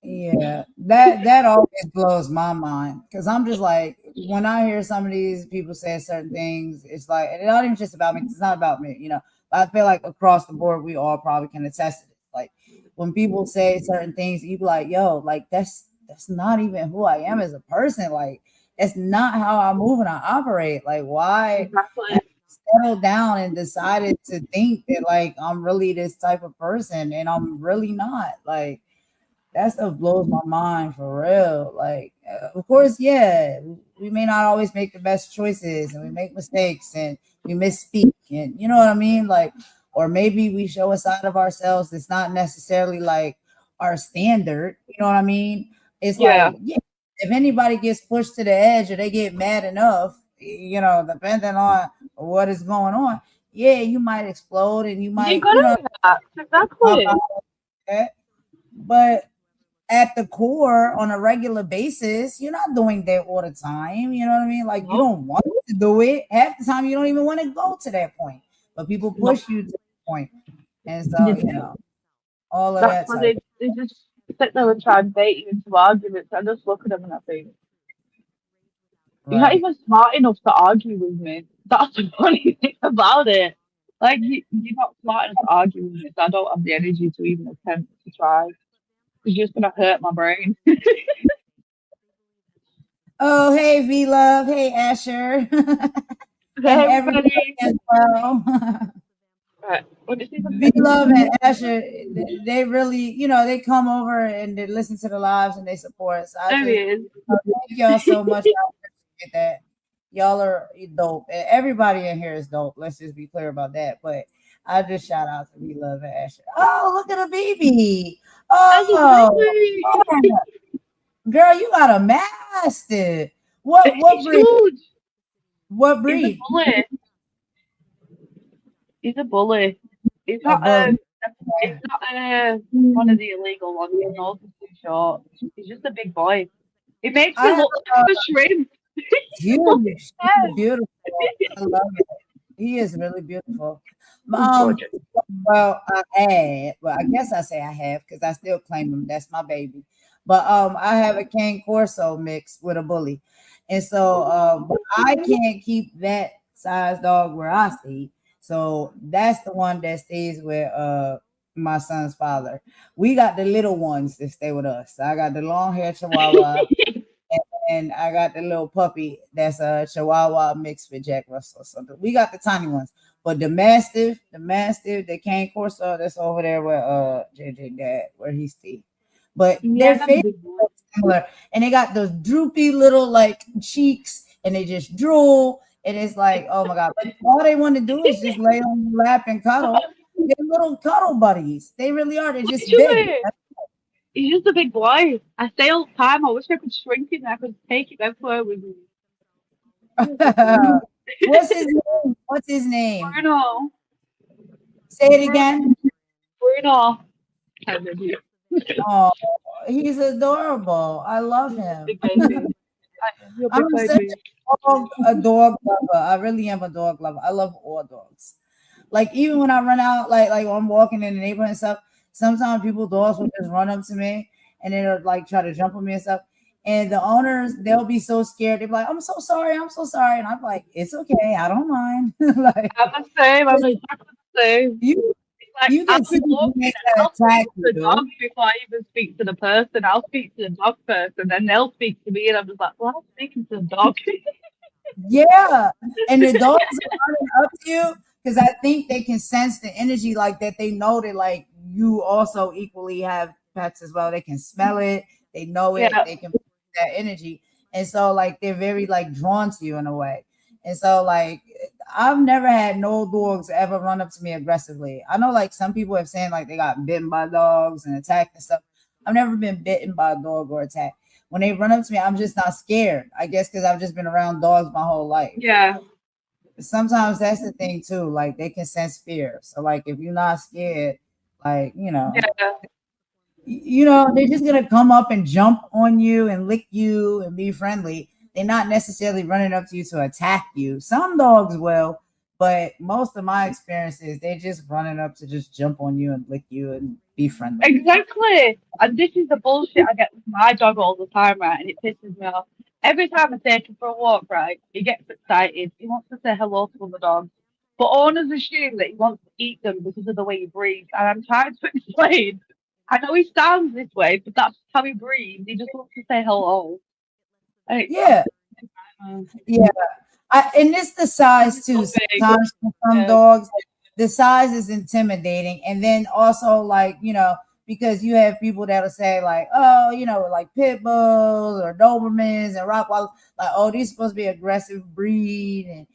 yeah, that always blows my mind. Because I'm just like, when I hear some of these people say certain things, it's like, and it's not even just about me, 'cause it's not about me, you know. But I feel like across the board, we all probably can attest to it. Like when people say certain things, you be like, yo, like that's not even who I am as a person. Like that's not how I move and I operate. Like why
Exactly.
have I settled down and decided to think that like I'm really this type of person and I'm really not. Like that stuff blows my mind for real. Like, of course, yeah, we may not always make the best choices and we make mistakes and we misspeak and you know what I mean? Like, or maybe we show a side of ourselves that's not necessarily like our standard. You know what I mean? It's
Yeah.
like, yeah, if anybody gets pushed to the edge or they get mad enough, you know, depending on what is going on, yeah, you might explode and you
You
might, you
gotta
know,
react.
pop out
Exactly.
that. But at the core on a regular basis, you're not doing that all the time. You know what I mean? Like you
No.
don't want to do it. Half the time you don't even want to go to that point. But people
No.
push you to the point. And
You
so, you
do.
know, all of
That's
that
why
type.
they just sit there and try and bait you into arguments. I just look at them and I think, you're not
Right.
even smart enough to argue with me. That's the funny thing about it. Like, you're not smart enough to argue with me, so I don't have the energy to even attempt to try. It's just going to hurt my brain.
Oh, hey V Love. Hey Asher.
Hey,
And everybody
everybody.
as well.
Right. What did you
V
say?
Love and Asher, they really, you know, they come over and they listen to the lives and they support us. I
There he
just
is.
thank y'all so much. I appreciate that. Y'all are dope. And everybody in here is dope. Let's just be clear about that. But I just shout out to We Love and Asher. Oh, look at a baby.
That's a
Oh,
baby.
girl, you got a mastiff. What
He's
breed?
huge.
What
He's a
breed?
bully. He's a bully. He's
A
not
bully.
he's not one of the illegal ones. His nose is too short. He's just a big boy. It makes
I
me
have
look like a shrimp.
huge. He's
Yes.
beautiful. I love it. He is really beautiful.
He's
Um,
gorgeous.
well, I guess I say I have because I still claim him. That's my baby. But I have a cane corso mix with a bully, and so but I can't keep that size dog where I stay. So that's the one that stays with my son's father. We got the little ones that stay with us. I got the long hair chihuahua and I got the little puppy that's a Chihuahua mixed with Jack Russell. So we got the tiny ones, but the Mastiff, the Cane Corso, that's over there where JJ dad where he's stayed. But their
Yeah, them
faces
big boys.
look similar, and they got those droopy little like cheeks, and they just drool, and it's like oh my god! But all they want to do is just lay on your lap and cuddle. They're little cuddle buddies. They really are. They're just big.
Literally. He's just a big boy. I say all the time, I wish I could shrink him and I could take him everywhere with me.
What's his name? What's his name?
Bruno.
Say it
Bruno.
again.
Bruno. I love you.
Oh, he's adorable. I love him.
Big baby. I am your big
I'm such
baby.
a dog lover. I really am a dog lover. I love all dogs. Like even when I run out, like when I'm walking in the neighborhood and stuff, sometimes people dogs will just run up to me and they'll like try to jump on me and stuff. And the owners, they'll be so scared. They'll be like, I'm so sorry. And I'm like, it's okay, I don't mind. Like
I'm the same. I'm exactly the same.
you
It's like
you
I'll
can see
be walking
me
and I'll
attack
speak to the
you.
dog before I even speak to the person. I'll speak to the dog first and then they'll speak to me and I'm just like, well, I'm speaking to the dog.
Yeah, and the dogs are running up to you because I think they can sense the energy like that. They know that like you also equally have pets as well. They can smell it. They know it.
Yeah.
They can feel that energy, and so like they're very like drawn to you in a way. And so like I've never had no dogs ever run up to me aggressively. I know like some people have said like they got bitten by dogs and attacked and stuff. I've never been bitten by a dog or attacked. When they run up to me, I'm just not scared. I guess because I've just been around dogs my whole life.
Yeah.
Sometimes that's the thing too. Like they can sense fear. So like if you're not scared, like
Yeah.
they're just gonna come up and jump on you and lick you and be friendly. They're not necessarily running up to you to attack you. Some dogs will, but most of my experiences, they're just running up to just jump on you and lick you and be friendly.
Exactly. And this is the bullshit I get with my dog all the time, right? And it pisses me off. Every time I take him for a walk, right, he gets excited. He wants to say hello to other dogs. But owners assume that he wants to eat them because of the way he breathes. And I'm trying to explain. I know he sounds this way, but that's how he breathes. He just wants to say hello. And
Yeah, yeah. And it's the size too.
so big.
Sometimes for some
Yeah.
dogs, the size is intimidating, and then also like because you have people that'll say like, oh, like pit bulls or Dobermans and Rottweilers, like, oh, these supposed to be aggressive breed, and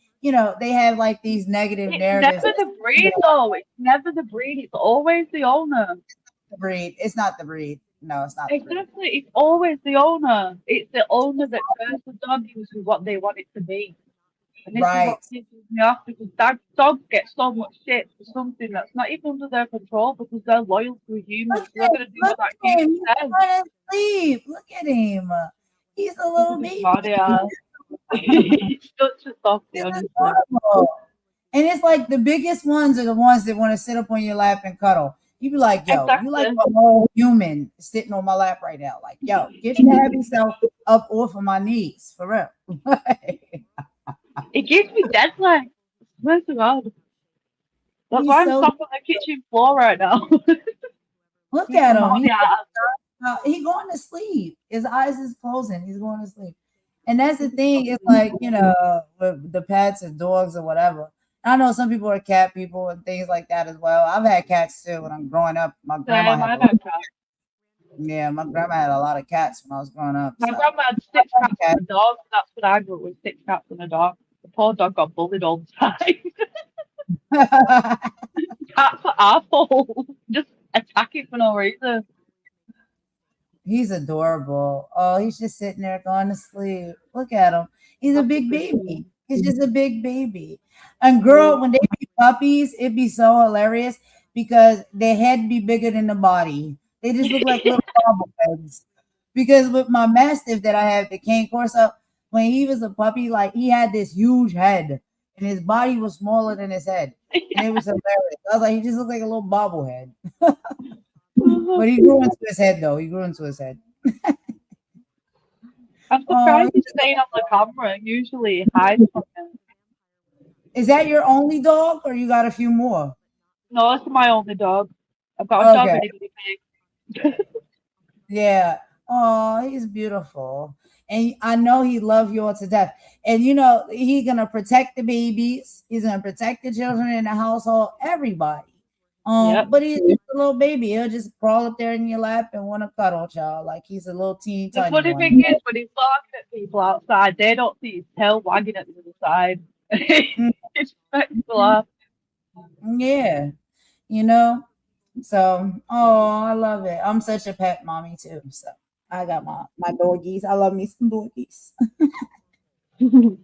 they have like these negative
It's
narratives.
never the breed, though. It's never the breed. It's always the owner.
The breed. It's not the breed. No, it's not the breed.
Exactly. It's always the owner. It's the owner that turns the dog into what they want it to be. And this is
Right.
what pisses me off because dogs get so much shit for something that's not even under their control because they're loyal to a human.
Look
So they're
at
going to do
look
what that
at
human
him. He's
says.
trying to sleep. Look at him. He's a
He's
little
a big
baby.
body ass. He's such a softie,
He's
honestly.
adorable. And it's like the biggest ones are the ones that want to sit up on your lap and cuddle. You be like, yo, you like
Exactly.
a whole human sitting on my lap right now. Like, yo, get your happy self up off of my knees. For real.
It gives me dead legs. I swear to God. That's why
He's
I'm
so
sat on the kitchen floor right now.
look
With my
at him.
body ass.
He going to sleep. His eyes is closing. He's going to sleep. And that's the thing. It's like, with the pets or dogs or whatever. I know some people are cat people and things like that as well. I've had cats too when I'm growing up. My grandma
Same,
had a
I've
lot.
had cats.
Yeah, my grandma had a lot of cats when I was growing up.
My
So
grandma had six cats
okay.
and a dog. That's what I grew up with, six cats and a dog. The poor dog got bullied all the time. Cats are assholes. Just attacking for no reason.
He's adorable. Oh, he's just sitting there going to sleep. Look at him. He's a
That's a
big
big
baby.
one.
He's just a big baby. And girl,
Mm.
when they be puppies, it'd be so hilarious because their head be bigger than the body. They just look like little bobbleheads. Because with my mastiff that I have, the cane corso, when he was a puppy, like he had this huge head and his body was smaller than his head. And it was hilarious. I was like, he just looked like a little bobblehead. But he grew into his head though. He grew into his head.
I'm
Oh,
surprised he's staying on the camera. Usually he hides from him.
is that your only dog or you got a few more?
No, it's my only dog. I've got a dog
Okay.
and a guinea pig.
Yeah. Oh, he's beautiful. And I know he loves you all to death. And he's gonna protect the babies, he's gonna protect the children in the household, everybody.
Yep.
But he's just a little baby. He'll just crawl up there in your lap and want to cuddle, child. Like he's a little teeny
The
tiny
funny
one.
thing is, when he's barking at people outside, they don't see his tail wagging at the other side. It's spectacular.
Yeah. You know? So, oh, I love it. I'm such a pet mommy too. So I got my doggies. I love me some doggies.
You're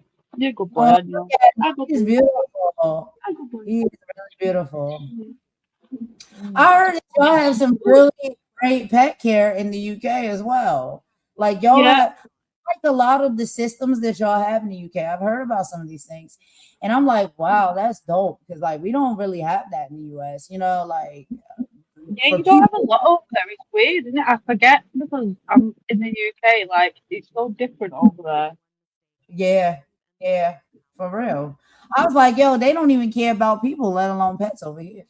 a good boy,
Oh,
aren't
look
you?
at him.
I'm a good
He's
boy.
beautiful.
I'm a good boy.
He is really beautiful.
Mm.
I heard that y'all have some really great pet care in the UK as well. Like y'all
Yeah,
have like a lot of the systems that y'all have in the UK. I've heard about some of these things, and I'm like, wow, that's dope because like we don't really have that in the US. Like
yeah,
for
you don't have
people.
a lot over there. It's weird, isn't it? I forget because I'm in the UK. Like, it's so different over there.
Yeah, yeah, for real. I was like, yo, they don't even care about people, let alone pets over here.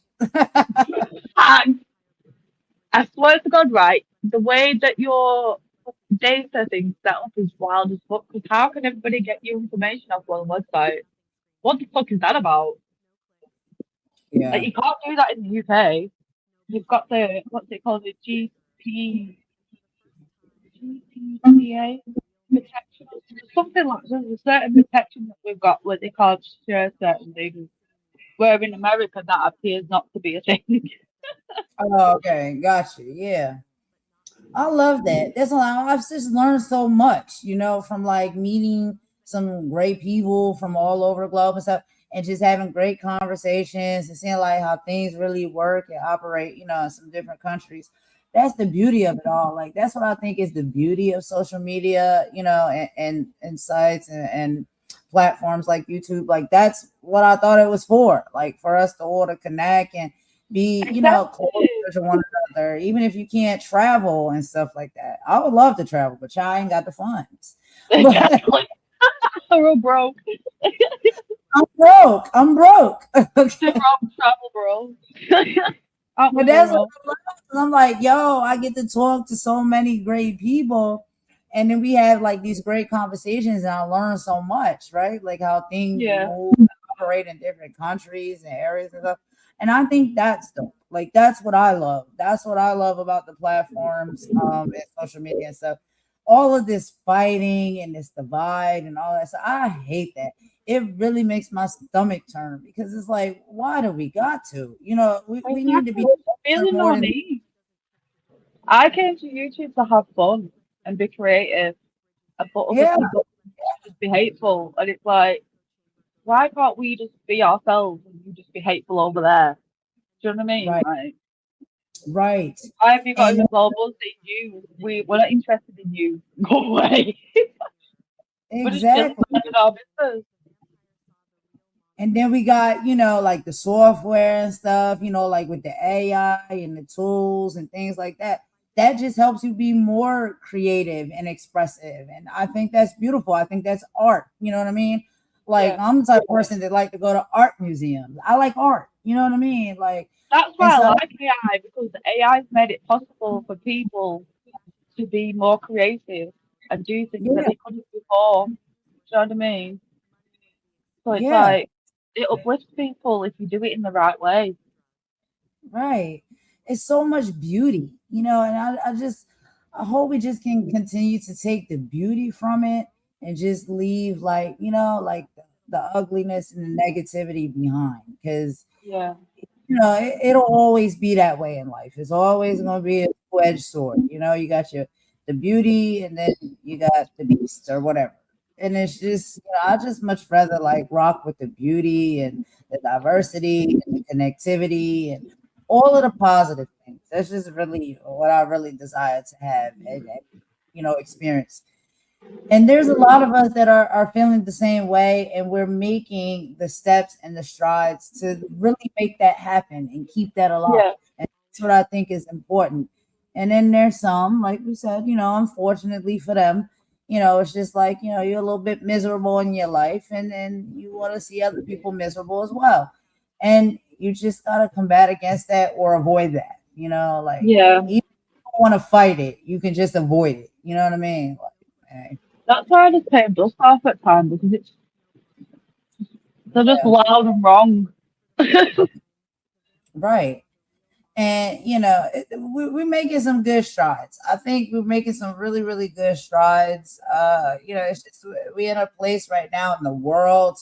And I swear to God, right, the way that your data thing set up is wild as fuck. Because how can everybody get your information off one website? What the fuck is that about? Like,
Yeah.
you can't do that in the UK. You've got the, what's it called, the GP, GPPA? protection. Something like there's a certain protection that we've got where they can't share certain things. Where in America that appears not to be a thing.
Oh, okay, got you. Yeah. I love that. That's a lot. I've just learned so much, from like meeting some great people from all over the globe and stuff, and just having great conversations and seeing like how things really work and operate, in some different countries. That's the beauty of it all. Like that's what I think is the beauty of social media, and sites and platforms like YouTube. Like that's what I thought it was for. Like for us to all to connect and be, closer
Exactly.
to one another, even if you can't travel and stuff like that. I would love to travel, but y'all ain't got the funds. But
Exactly. We're all broke.
I'm broke. I'm broke.
We're
Okay.
all travel, bro. Aren't we,
But that's what
bro?
I love. I'm like, yo, I get to talk to so many great people. And then we have like these great conversations, and I learn so much, right? Like how things
Yeah.
move and operate in different countries and areas and stuff. And I think that's dope. Like that's what I love. That's what I love about the platforms, and social media and stuff. All of this fighting and this divide and all that. So I hate that. It really makes my stomach turn because it's like, why do we got to? We need to
Exactly.
be
There's
together
really
more
no
than
need. I came to YouTube to have fun and be creative, but other
yeah,
people just be hateful. And it's like, why can't we just be ourselves and you just be hateful over there? Do you know what I mean?
right,
Like,
right.
why have you got to
And
involve us in you? We're not interested in you. Go away. We're just chilling,
exactly.
minding our business.
And then we got, like the software and stuff, like with the AI and the tools and things like that. That just helps you be more creative and expressive. And I think that's beautiful. I think that's art. You know what I mean? Like
Yeah.
I'm the type of person that like to go to art museums. I like art. You know what I mean? Like
That's
and
why I
so
like AI because AI's made it possible for people to be more creative and do things that
yeah,
they couldn't before. Do you know what I mean? So it's
yeah.
like it uplifts people if you do it in the right way.
Right. It's so much beauty, and I hope we just can continue to take the beauty from it and just leave like, like the ugliness and the negativity behind. Because,
Yeah.
it'll always be that way in life. It's always going to be a two-edged sword. You got the beauty and then you got the beast or whatever. And it's just, I just much rather like rock with the beauty and the diversity and the connectivity and all of the positive things. That's just really what I really desire to have and experience. And there's a lot of us that are feeling the same way, and we're making the steps and the strides to really make that happen and keep that alive.
Yeah.
And that's what I think is important. And then there's some, like we said, unfortunately for them, it's just like, you're a little bit miserable in your life, and then you want to see other people miserable as well. And you just got to combat against that or avoid that, like,
Yeah.
even if you don't want to fight it, you can just avoid it. You know what I mean? Like,
That's why I just take dust off at time because they're just
yeah,
loud and wrong.
right. And we're making some good strides. I think we're making some really, really good strides. It's just we're in a place right now in the world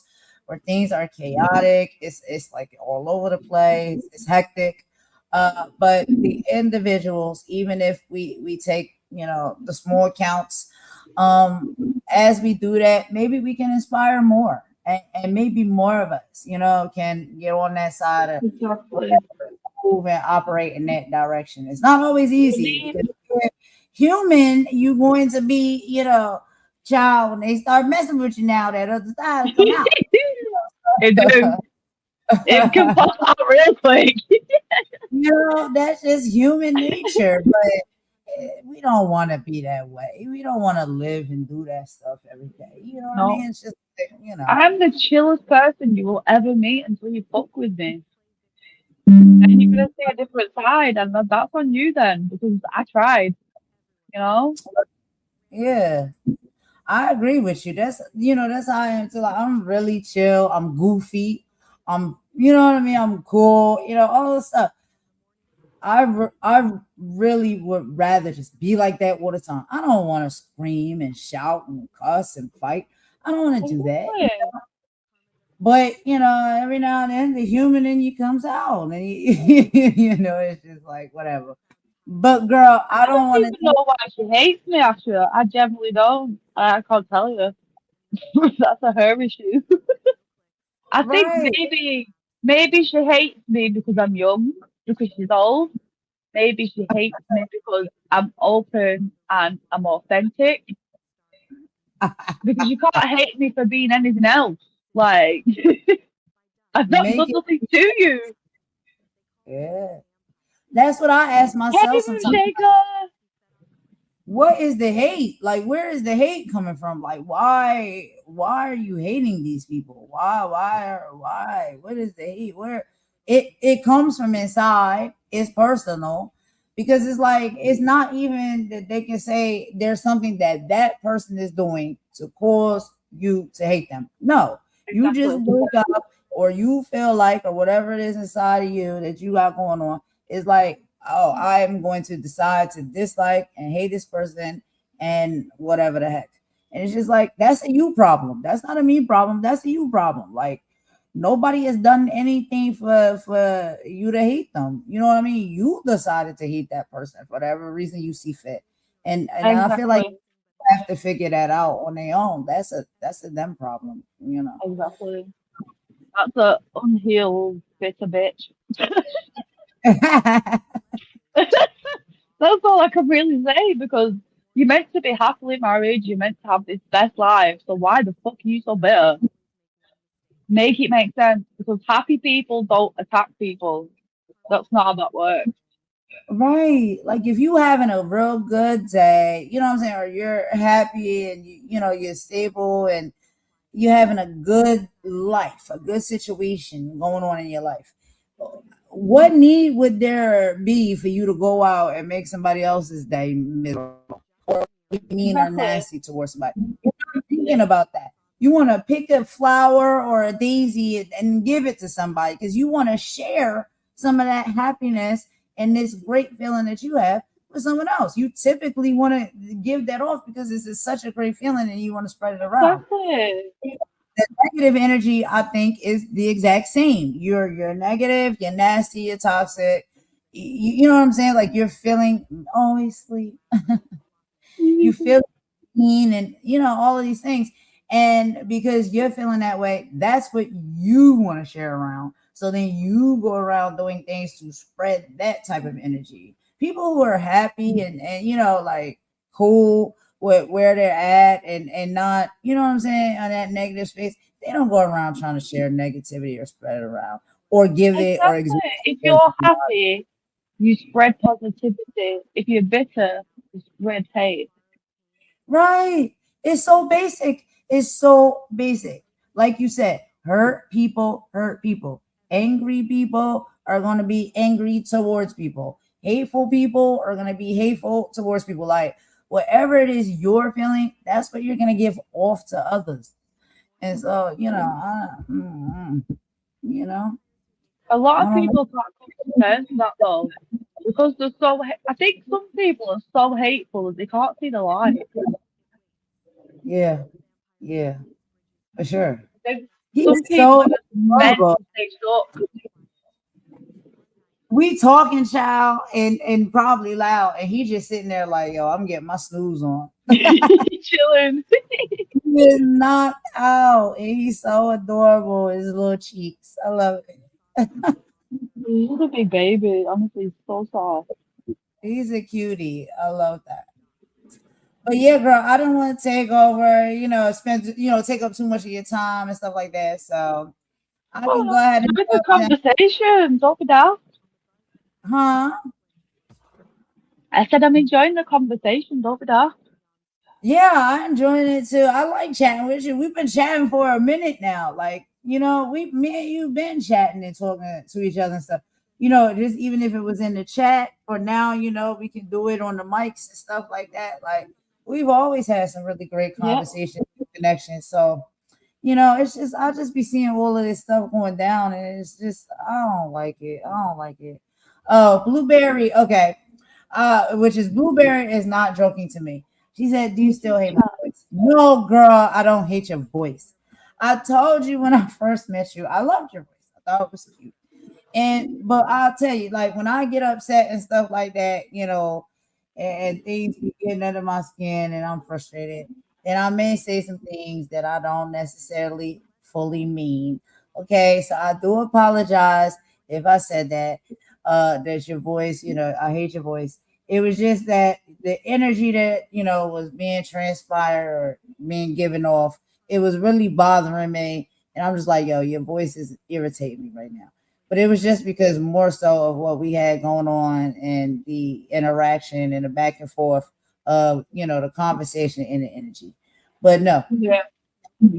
where things are chaotic. It's like all over the place. It's hectic. But the individuals, even if we take the small counts, as we do that, maybe we can inspire more, and maybe more of us, can get on that side of
Exactly.
move and operate in that direction. It's not always
We
easy
need.
because if you're human, you're going to be, child, when they start messing with you now, that other side will come out.
It do. It can pop out real quick.
That's just human nature. But we don't want to be that way. We don't want to live and do that stuff every day. You know what I
No.
mean? It's just,
I'm the chillest person you will ever meet until you fuck with me. And you're gonna see a different side, and that's on you then because I tried, you know?
yeah. I agree with you. That's how I am too. Like I'm really chill. I'm goofy. I'm, you know what I mean. I'm cool. All this stuff. I really would rather just be like that all the time. I don't want to scream and shout and cuss and fight. I don't want to do that.
Exactly.
But every now and then the human in you comes out, and it's just like whatever. But girl, I
I don't
don't want
even
to.
know why she hates me, actually. I generally don't. I can't tell you. That's a her issue. I think
Right,
maybe she hates me because I'm young, because she's old. Maybe she hates me because I'm open and I'm authentic. Because you can't hate me for being anything else. Like I've not
make
done
it.
nothing to you.
Yeah, that's what I ask
Hey,
myself sometimes.
Shaker.
What is the hate? Like, where is the hate coming from? Like, why are you hating these people? Why? What is the hate? Where it comes from inside. It's personal, because it's like it's not even that they can say there's something that that person is doing to cause you to hate them. No, you just
Exactly.
wake up, or you feel like, or whatever it is inside of you that you got going on. It's like, oh, I am going to decide to dislike and hate this person and whatever the heck. And it's just like, that's a you problem. That's not a me problem. That's a you problem. Like, nobody has done anything for you to hate them. You know what I mean? You decided to hate that person for whatever reason you see fit. And I feel like
Exactly.
you have to figure that out on their own. That's a them problem.
Exactly. That's a unhealed bitter bitch. That's all I can really say because you're meant to be happily married, you're meant to have this best life, so why the fuck are you so bitter? Make it make sense because happy people don't attack people. That's not how that works.
Right. Like, if you having a real good day, you know what I'm saying, or you're happy and you're stable and you having a good life, a good situation going on in your life. What need would there be for you to go out and make somebody else's day miserable, be mean or
Exactly.
nasty towards somebody? You're not thinking about that. You want to pick a flower or a daisy and give it to somebody because you want to share some of that happiness and this great feeling that you have with someone else. You typically want to give that off because this is such a great feeling and you want to spread it around.
Exactly.
The negative energy, I think, is the exact same. You're negative, you're nasty, you're toxic. You know what I'm saying? Like, you're feeling always sleep. You feel mean, and all of these things. And because you're feeling that way, that's what you want to share around. So then you go around doing things to spread that type of energy. People who are happy and like cool with where they're at, and not, you know what I'm saying, on that negative space, they don't go around trying to share negativity or spread it around or give it or
Exactly.
exert
If
it.
you're happy, you spread positivity. If you're bitter, you spread hate.
Right. It's so basic. It's so basic. Like you said, hurt people hurt people. Angry people are going to be angry towards people. Hateful people are going to be hateful towards people. Like, whatever it is you're feeling, that's what you're going to give off to others. And so, you know,
A lot
I
of
don't know.
people can't come to terms with that though, because they're so. I think some people are so hateful that they can't see the light.
Yeah. Yeah. For sure. He
Some
is
people
so
are just meant
horrible.
to stay stuck.
We talking, child, and probably loud, and he just sitting there like, yo, I'm getting my snooze on.
Chilling.
He is knocked out, and he's so adorable. His little cheeks, I love it.
He's a big baby. Honestly, he's so soft.
He's a cutie. I love that. But yeah, girl, I don't want to take over. Spend take up too much of your time and stuff like that. So I
Oh,
can go
no,
ahead and
enjoy the
shut down.
conversation. Don't be daft.
Huh?
I said I'm enjoying the conversation. Don't be daft.
Yeah, I'm enjoying it too. I like chatting with you. We've been chatting for a minute now. Like, me and you been chatting and talking to each other and stuff. Just even if it was in the chat, or now, we can do it on the mics and stuff like that. Like, we've always had some really great
Yeah.
conversations and connections. So, it's just I just be seeing all of this stuff going down, and it's just I don't like it. I don't like it. Oh, Blueberry. Okay. Which is Blueberry is not joking to me. She said, "Do you still hate my voice?" No, girl, I don't hate your voice. I told you when I first met you, I loved your voice. I thought it was cute. And but I'll tell you, like when I get upset and stuff like that, and things be getting under my skin and I'm frustrated, then I may say some things that I don't necessarily fully mean. Okay, so I do apologize if I said that. That your voice, I hate your voice. It was just that the energy that was being transpired or being given off, it was really bothering me, and I'm just like, yo, your voice is irritating me right now, but it was just because more so of what we had going on and the interaction and the back and forth of the conversation and the energy. But no,
Yeah.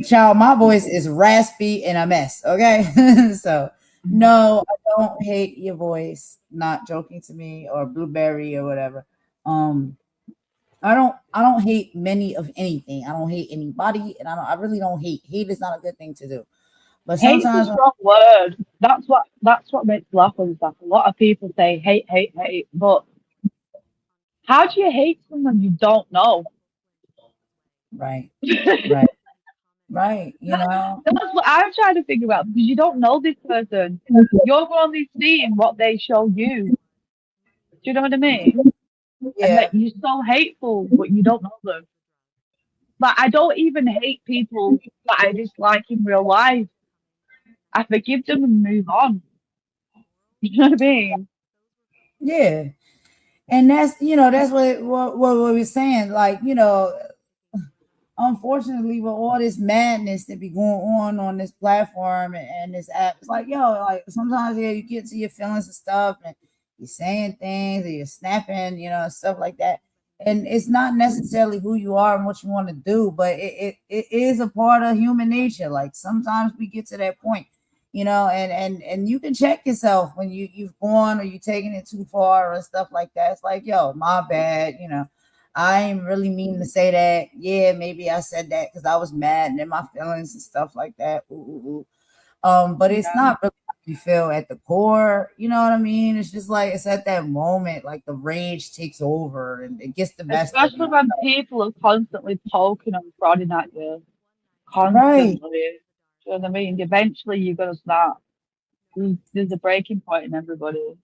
child, my voice is raspy and a mess. Okay, so no, I don't hate your voice. Not joking to me or Blueberry or whatever. Um, I don't hate many of anything. I don't hate anybody, and I really don't hate. Hate is not a good thing to do. But
Hate's a
sometimes
strong word. That's what makes me laugh and stuff. A lot of people say hate, hate, hate, but how do you hate someone you don't know?
right,
That's
right, right.
what I'm trying to figure out because you don't know this person. You're only seeing what they show you. Do you know what I mean? And
Yeah,
that you're so hateful, but you don't know them. But I don't even hate people that I dislike in real life. I forgive them and move on. You know what I mean?
yeah. And that's what we're saying. Like, unfortunately, with all this madness that be going on this platform and this app, it's like, yo, like sometimes, yeah, you get to your feelings and stuff, and you're saying things, and you're snapping, stuff like that. And it's not necessarily who you are and what you want to do, but it is a part of human nature. Like sometimes we get to that point, and you can check yourself when you've gone or you taking it too far or stuff like that. It's like, yo, my bad, I ain't really mean to say that. Yeah, maybe I said that because I was mad and in my feelings and stuff like that. Ooh, ooh, ooh. But it's
Yeah.
not really how you feel at the core. You know what I mean? It's just like it's at that moment, like the rage takes over and it gets the best of
Especially
you.
when people are constantly poking and prodding at you.
Right.
Constantly. Do you know what I mean? Eventually you're gonna snap. There's a breaking point in everybody.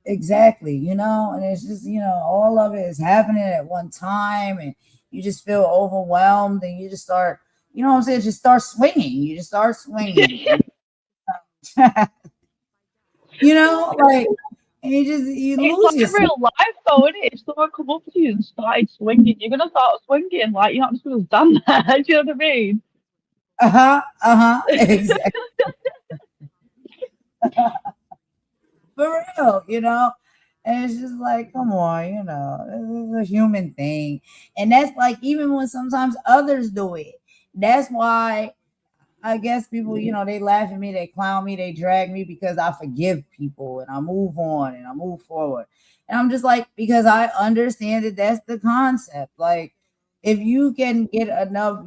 Exactly. And it's just, all of it is happening at one time and you just feel overwhelmed and you just start, what I'm saying? Just start swinging. You just start swinging. Like, and you
It's
lose
like
yourself.
real life though, isn't it? If someone come up to you and started swinging, you're gonna start swinging, like you're not just gonna stand there. Do you know what I mean?
Uh-huh. Uh-huh. Exactly. For real, And it's just like, come on, this is a human thing. And that's like even when sometimes others do it. That's why I guess people, they laugh at me, they clown me, they drag me because I forgive people and I move on and I move forward. And I'm just like, because I understand that that's the concept. Like, if you can get enough,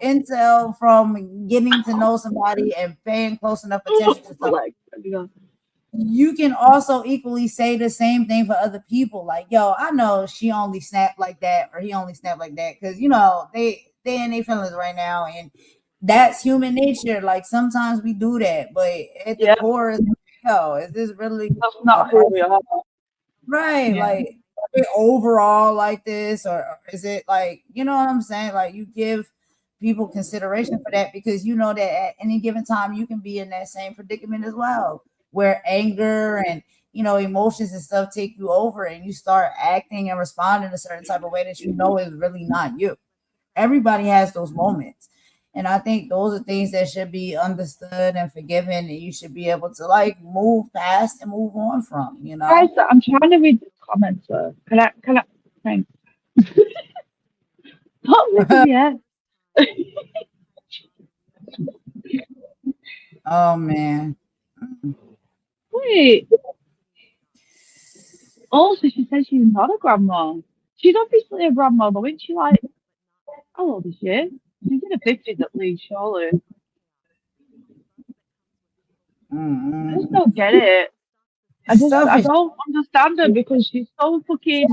intel from getting to know somebody and paying close enough attention to something,
Like,
you can also equally say the same thing for other people. Like, yo, I know she only snapped like that or he only snapped like that because they in their feelings right now, and that's human nature. Like sometimes we do that, but at the
yeah,
core, yo, is this really
that's
a
not who we
person?
are.
Right?
Yeah.
Like are we overall like this, or is it like what I'm saying? Like you give people consideration for that because you know that at any given time you can be in that same predicament as well, where anger and emotions and stuff take you over, and you start acting and responding a certain type of way that is really not you. Everybody has those moments. And I think those are things that should be understood and forgiven, and you should be able to like move past and move on from.
Guys, I'm trying to read the comments. Can I, thanks. Stop looking yeah.
Oh man.
Wait. Oh, so she says she's not a grandma. She's obviously a grandma, though, isn't she? Like, how old is she? She's in her 50s at least, surely. I just
Mm-mm.
don't get it. I
Selfish.
don't understand her because she's so fucking,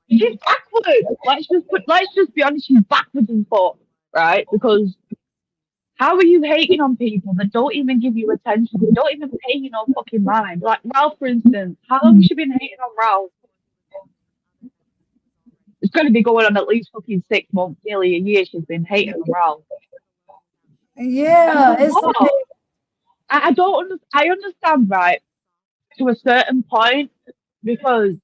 she's backwards. Let's just be honest, she's backwards and fuck, right? Because how are you hating on people that don't even give you attention? They don't even pay you no fucking mind. Like Ralph, for instance. How long has she been hating on Ralph? It's going to be going on at least fucking 6 months, nearly a year. She's been hating on Ralph. And
Yeah,
for
it's
what? I don't. I understand, right, to a certain point, because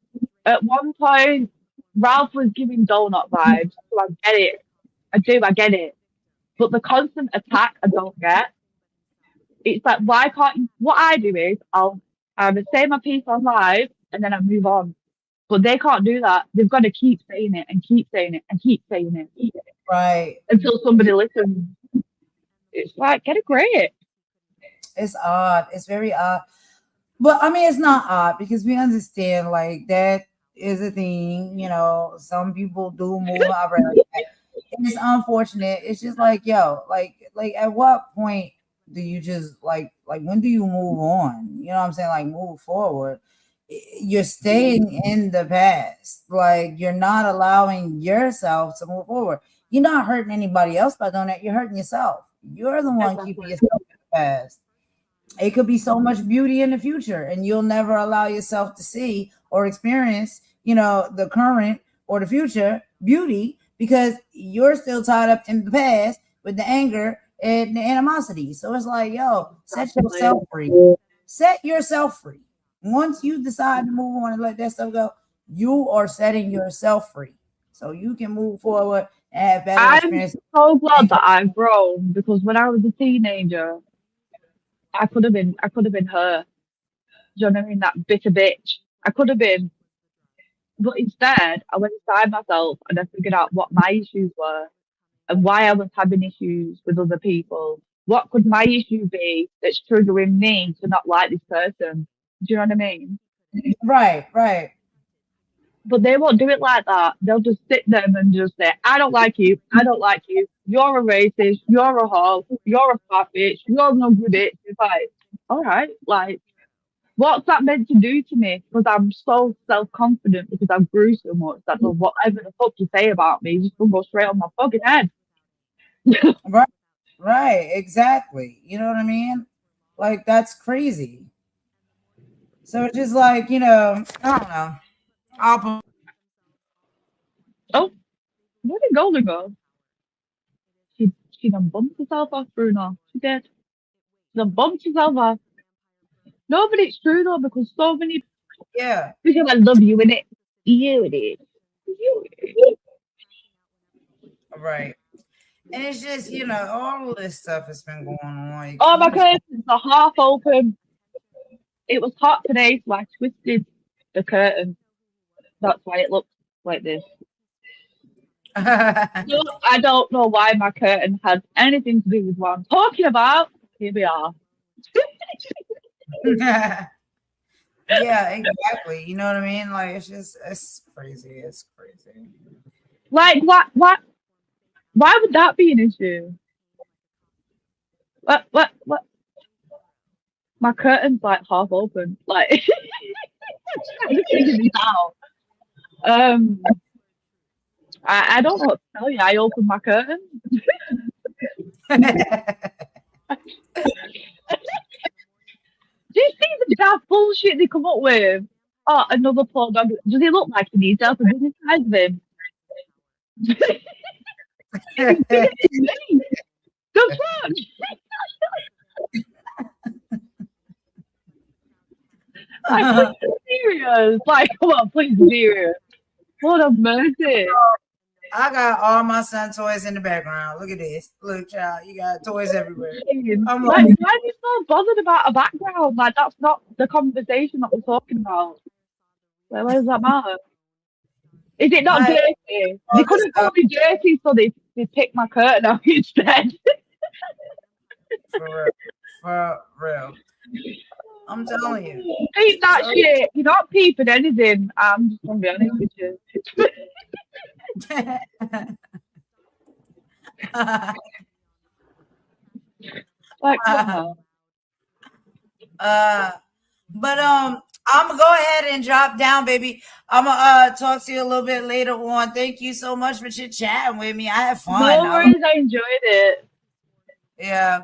at one point Ralph was giving donut vibes, so I get it. I do. I get it. But the constant attack, I don't get. It's like, why can't you? What I do is I would say my piece on live and then I move on. But they can't do that. They've got to keep saying it and keep saying it and keep saying it
right.
until somebody listens. It's like, get a grip.
It's odd. It's very odd. But I mean, it's not odd because we understand like that is a thing. You know, some people do move out like that. And it's unfortunate. It's just like, yo, like at what point do you just like when do you move on? You know what I'm saying? Like move forward. You're staying in the past. Like you're not allowing yourself to move forward. You're not hurting anybody else by doing that. You're hurting yourself. You're the one keeping
Exactly.
yourself in the past. It could be so much beauty in the future and you'll never allow yourself to see or experience, the current or the future beauty because you're still tied up in the past with the anger and the animosity. So it's like, yo, set
Exactly.
yourself free. Set yourself free. Once you decide to move on and let that stuff go, you are setting yourself free so you can move forward and have better
I'm
experiences.
so glad that I've grown because when I was a teenager, I could have been her. Do you know what I mean? That bitter bitch. I could have been, but instead, I went inside myself and I figured out what my issues were and why I was having issues with other people. What could my issue be that's triggering me to not like this person? Do you know what I mean?
Right, right.
But they won't do it like that. They'll just sit there and just say, I don't like you. I don't like you. You're a racist. You're a hoe. You're a fat bitch. You're no good bitch. It's like, all right, like, what's that meant to do to me? Because I'm so self confident because I've grew so much that whatever the fuck you say about me is just gonna go straight on my fucking head.
Right. Right, exactly. You know what I mean? Like that's crazy. So it's just like, I don't know. I'll
Oh, where did Golden go? She done bumped herself off, Bruno. She did. She done bumped herself off. No, but it's true though, because so many
yeah,
people I love you in it. You did. You did.
right. And it's just, all of this stuff has been going on. It
Oh, my
keeps
curtains are half open. It was hot today, so I twisted the curtain. That's why it looks like this.
going.
No, I don't know why my curtain has anything to do with what I'm talking about. Here we are.
Yeah, exactly. You know what I mean? Like it's crazy. It's crazy.
Like, what? Why would that be an issue? What? My curtain's like half open. Like, I'm just figuring this out. Um, I don't know what to tell you. I opened my curtain. Do you see the daft bullshit they come up with? Oh, another poor dog. Does he look like he needs help? And this size of him. He's bigger than me. The fuck? Like, please be serious. Like, come on, please be serious. What a mercy.
I got all my son toys in the background. Look at this. Look, child, you got toys everywhere. I'm
Like,
like,
why are you so bothered about a background? Like, that's not the conversation that we're talking about. Like, why does that matter? Is it not
like
dirty?
all
They
this
couldn't
stuff
call me dirty, so they picked my curtain out instead.
for real. For real. I'm telling you.
Peep that
So
shit. You're not peeping anything. I'm just gonna be honest with you. Like, come on.
Uh, but I'm gonna go ahead and drop down, baby. I'm gonna talk to you a little bit later on. Thank you so much for chit chatting with me. I had fun.
No worries, I enjoyed it.
Yeah,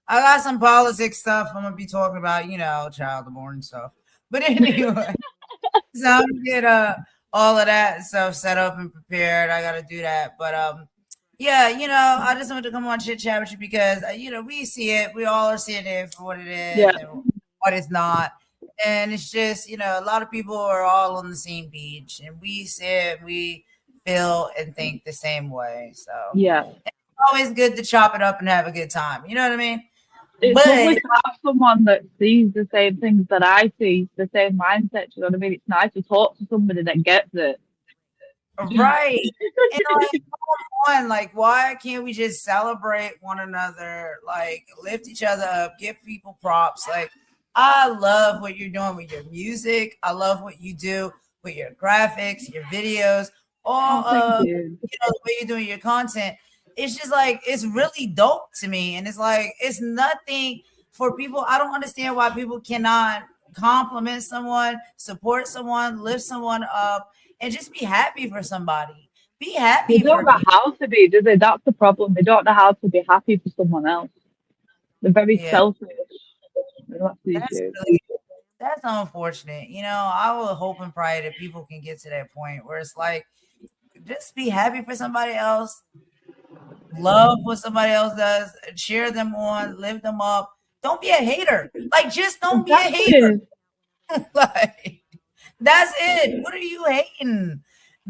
I got some politics stuff I'm gonna be talking about. Child born stuff. But anyway, so I'm gonna get all of that stuff set up and prepared. I gotta do that. But yeah, I just wanted to come on chit chat with you because we see it. We all are seeing it for what it
Yeah,
is and what it's not. And it's just, a lot of people are all on the same page and we see it, we feel and think the same way. So
yeah.
always good to chop it up and have a good time. You know what I mean?
It's lovely
But
to have someone that sees the same things that I see, the same mindset. You know what I mean? It's nice to talk to somebody that gets it.
right. And like, come on, like, why can't we just celebrate one another? Like, lift each other up, give people props. Like, I love what you're doing with your music. I love what you do with your graphics, your videos, all
Oh, thank
of
you.
the way you're doing your content. It's just like it's really dope to me. And it's like it's nothing for people. I don't understand why people cannot compliment someone, support someone, lift someone up, and just be happy for somebody. Be
They
happy
don't
for
know
people.
how to be, do they? That's the problem. They don't know how to be happy for someone else. They're very
Yeah,
selfish. That's the
that's
issue.
really that's unfortunate. I would hope and pray that people can get to that point where it's like just be happy for somebody else, love what somebody else does, cheer them on, lift them up. Don't be a hater. Like just don't be a hater.
Exactly.
Like that's it. What are you hating?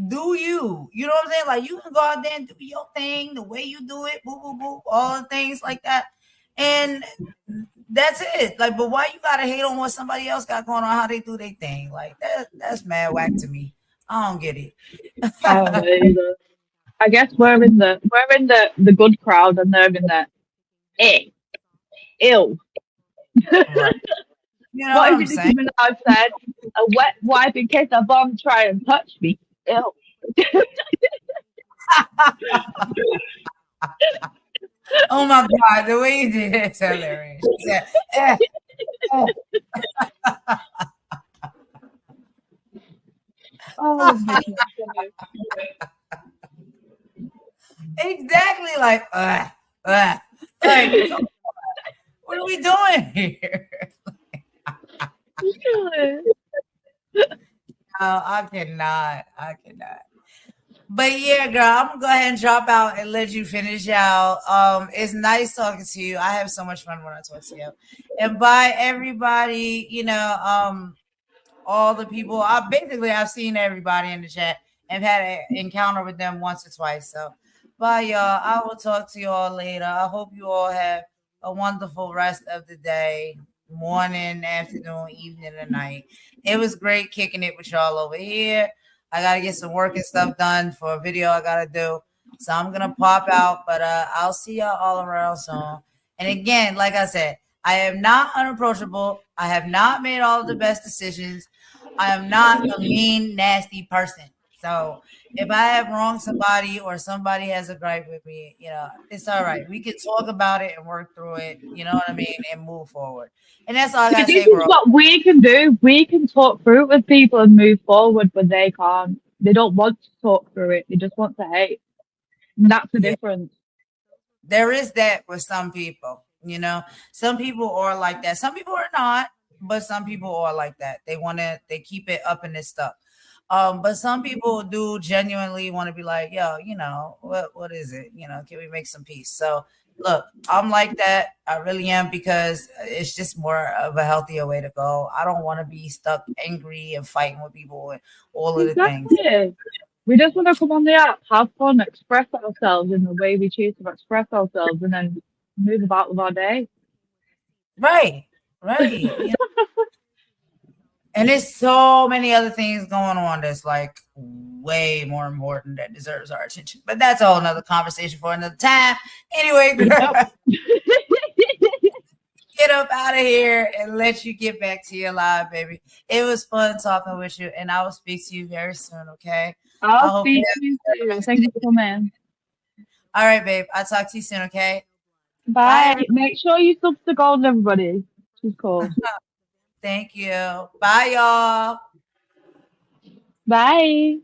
Do you? You know what I'm saying? Like you can go out there and do your thing the way you do it, boo boo boo, all the things like that. And that's it. Like, but why you gotta hate on what somebody else got going on, how they do their thing? Like that's mad whack to me. I don't get it.
I don't know either. I guess we're in the good crowd and they're in the eh, ill.
Right. You know what
What is
I'm
it Nicki
saying?
Minaj said? A wet wipe in case a bomb try and touch me. Ill.
Oh my god, the way you did it is hilarious. She said, eh, eh.
Oh, Nicki.
Exactly like like what are we doing here? No, I cannot. I cannot. But yeah, girl, I'm gonna go ahead and drop out and let you finish out. It's nice talking to you. I have so much fun when I talk to you. And bye everybody, all the people. I've seen everybody in the chat and had an encounter with them once or twice. So bye y'all. I will talk to you all later. I hope you all have a wonderful rest of the day, morning, afternoon, evening, and night. It was great kicking it with y'all over here. I gotta get some work and stuff done for a video I gotta do. So I'm gonna pop out, but I'll see y'all all around soon. And again, like I said, I am not unapproachable. I have not made all of the best decisions. I am not a mean, nasty person. So if I have wronged somebody or somebody has a gripe with me, it's all right. We can talk about it and work through it. You know what I mean, and move forward. And that's all I
See,
gotta
this
say for
is
all.
what we can do. We can talk through it with people and move forward, but they can't. They don't want to talk through it. They just want to hate. And that's the
Yeah,
difference.
there is that with some people. Some people are like that. Some people are not, but some people are like that. They keep it up and it's stuck. But some people do genuinely want to be like, yo, what is it? Can we make some peace? So look, I'm like that. I really am because it's just more of a healthier way to go. I don't want to be stuck angry and fighting with people and all of the things.
Exactly. We just want to come on the app, have fun, express ourselves in the way we choose to express ourselves, and then move about with our day.
Right. Right. And there's so many other things going on that's like way more important that deserves our attention. But that's a whole nother conversation for another time. Anyway, girl,
Yep.
get up out of here and let you get back to your life, baby. It was fun talking with you, and I will speak to you very soon, okay? I
I'll
hope you
speak to you
have a
soon.
nice
Thank you for
day.
coming.
All right, babe. I'll talk to you soon, okay? Bye,
Bye.
everybody.
Make sure you sub to gold, everybody. Of course.
Thank you. Bye, y'all.
Bye.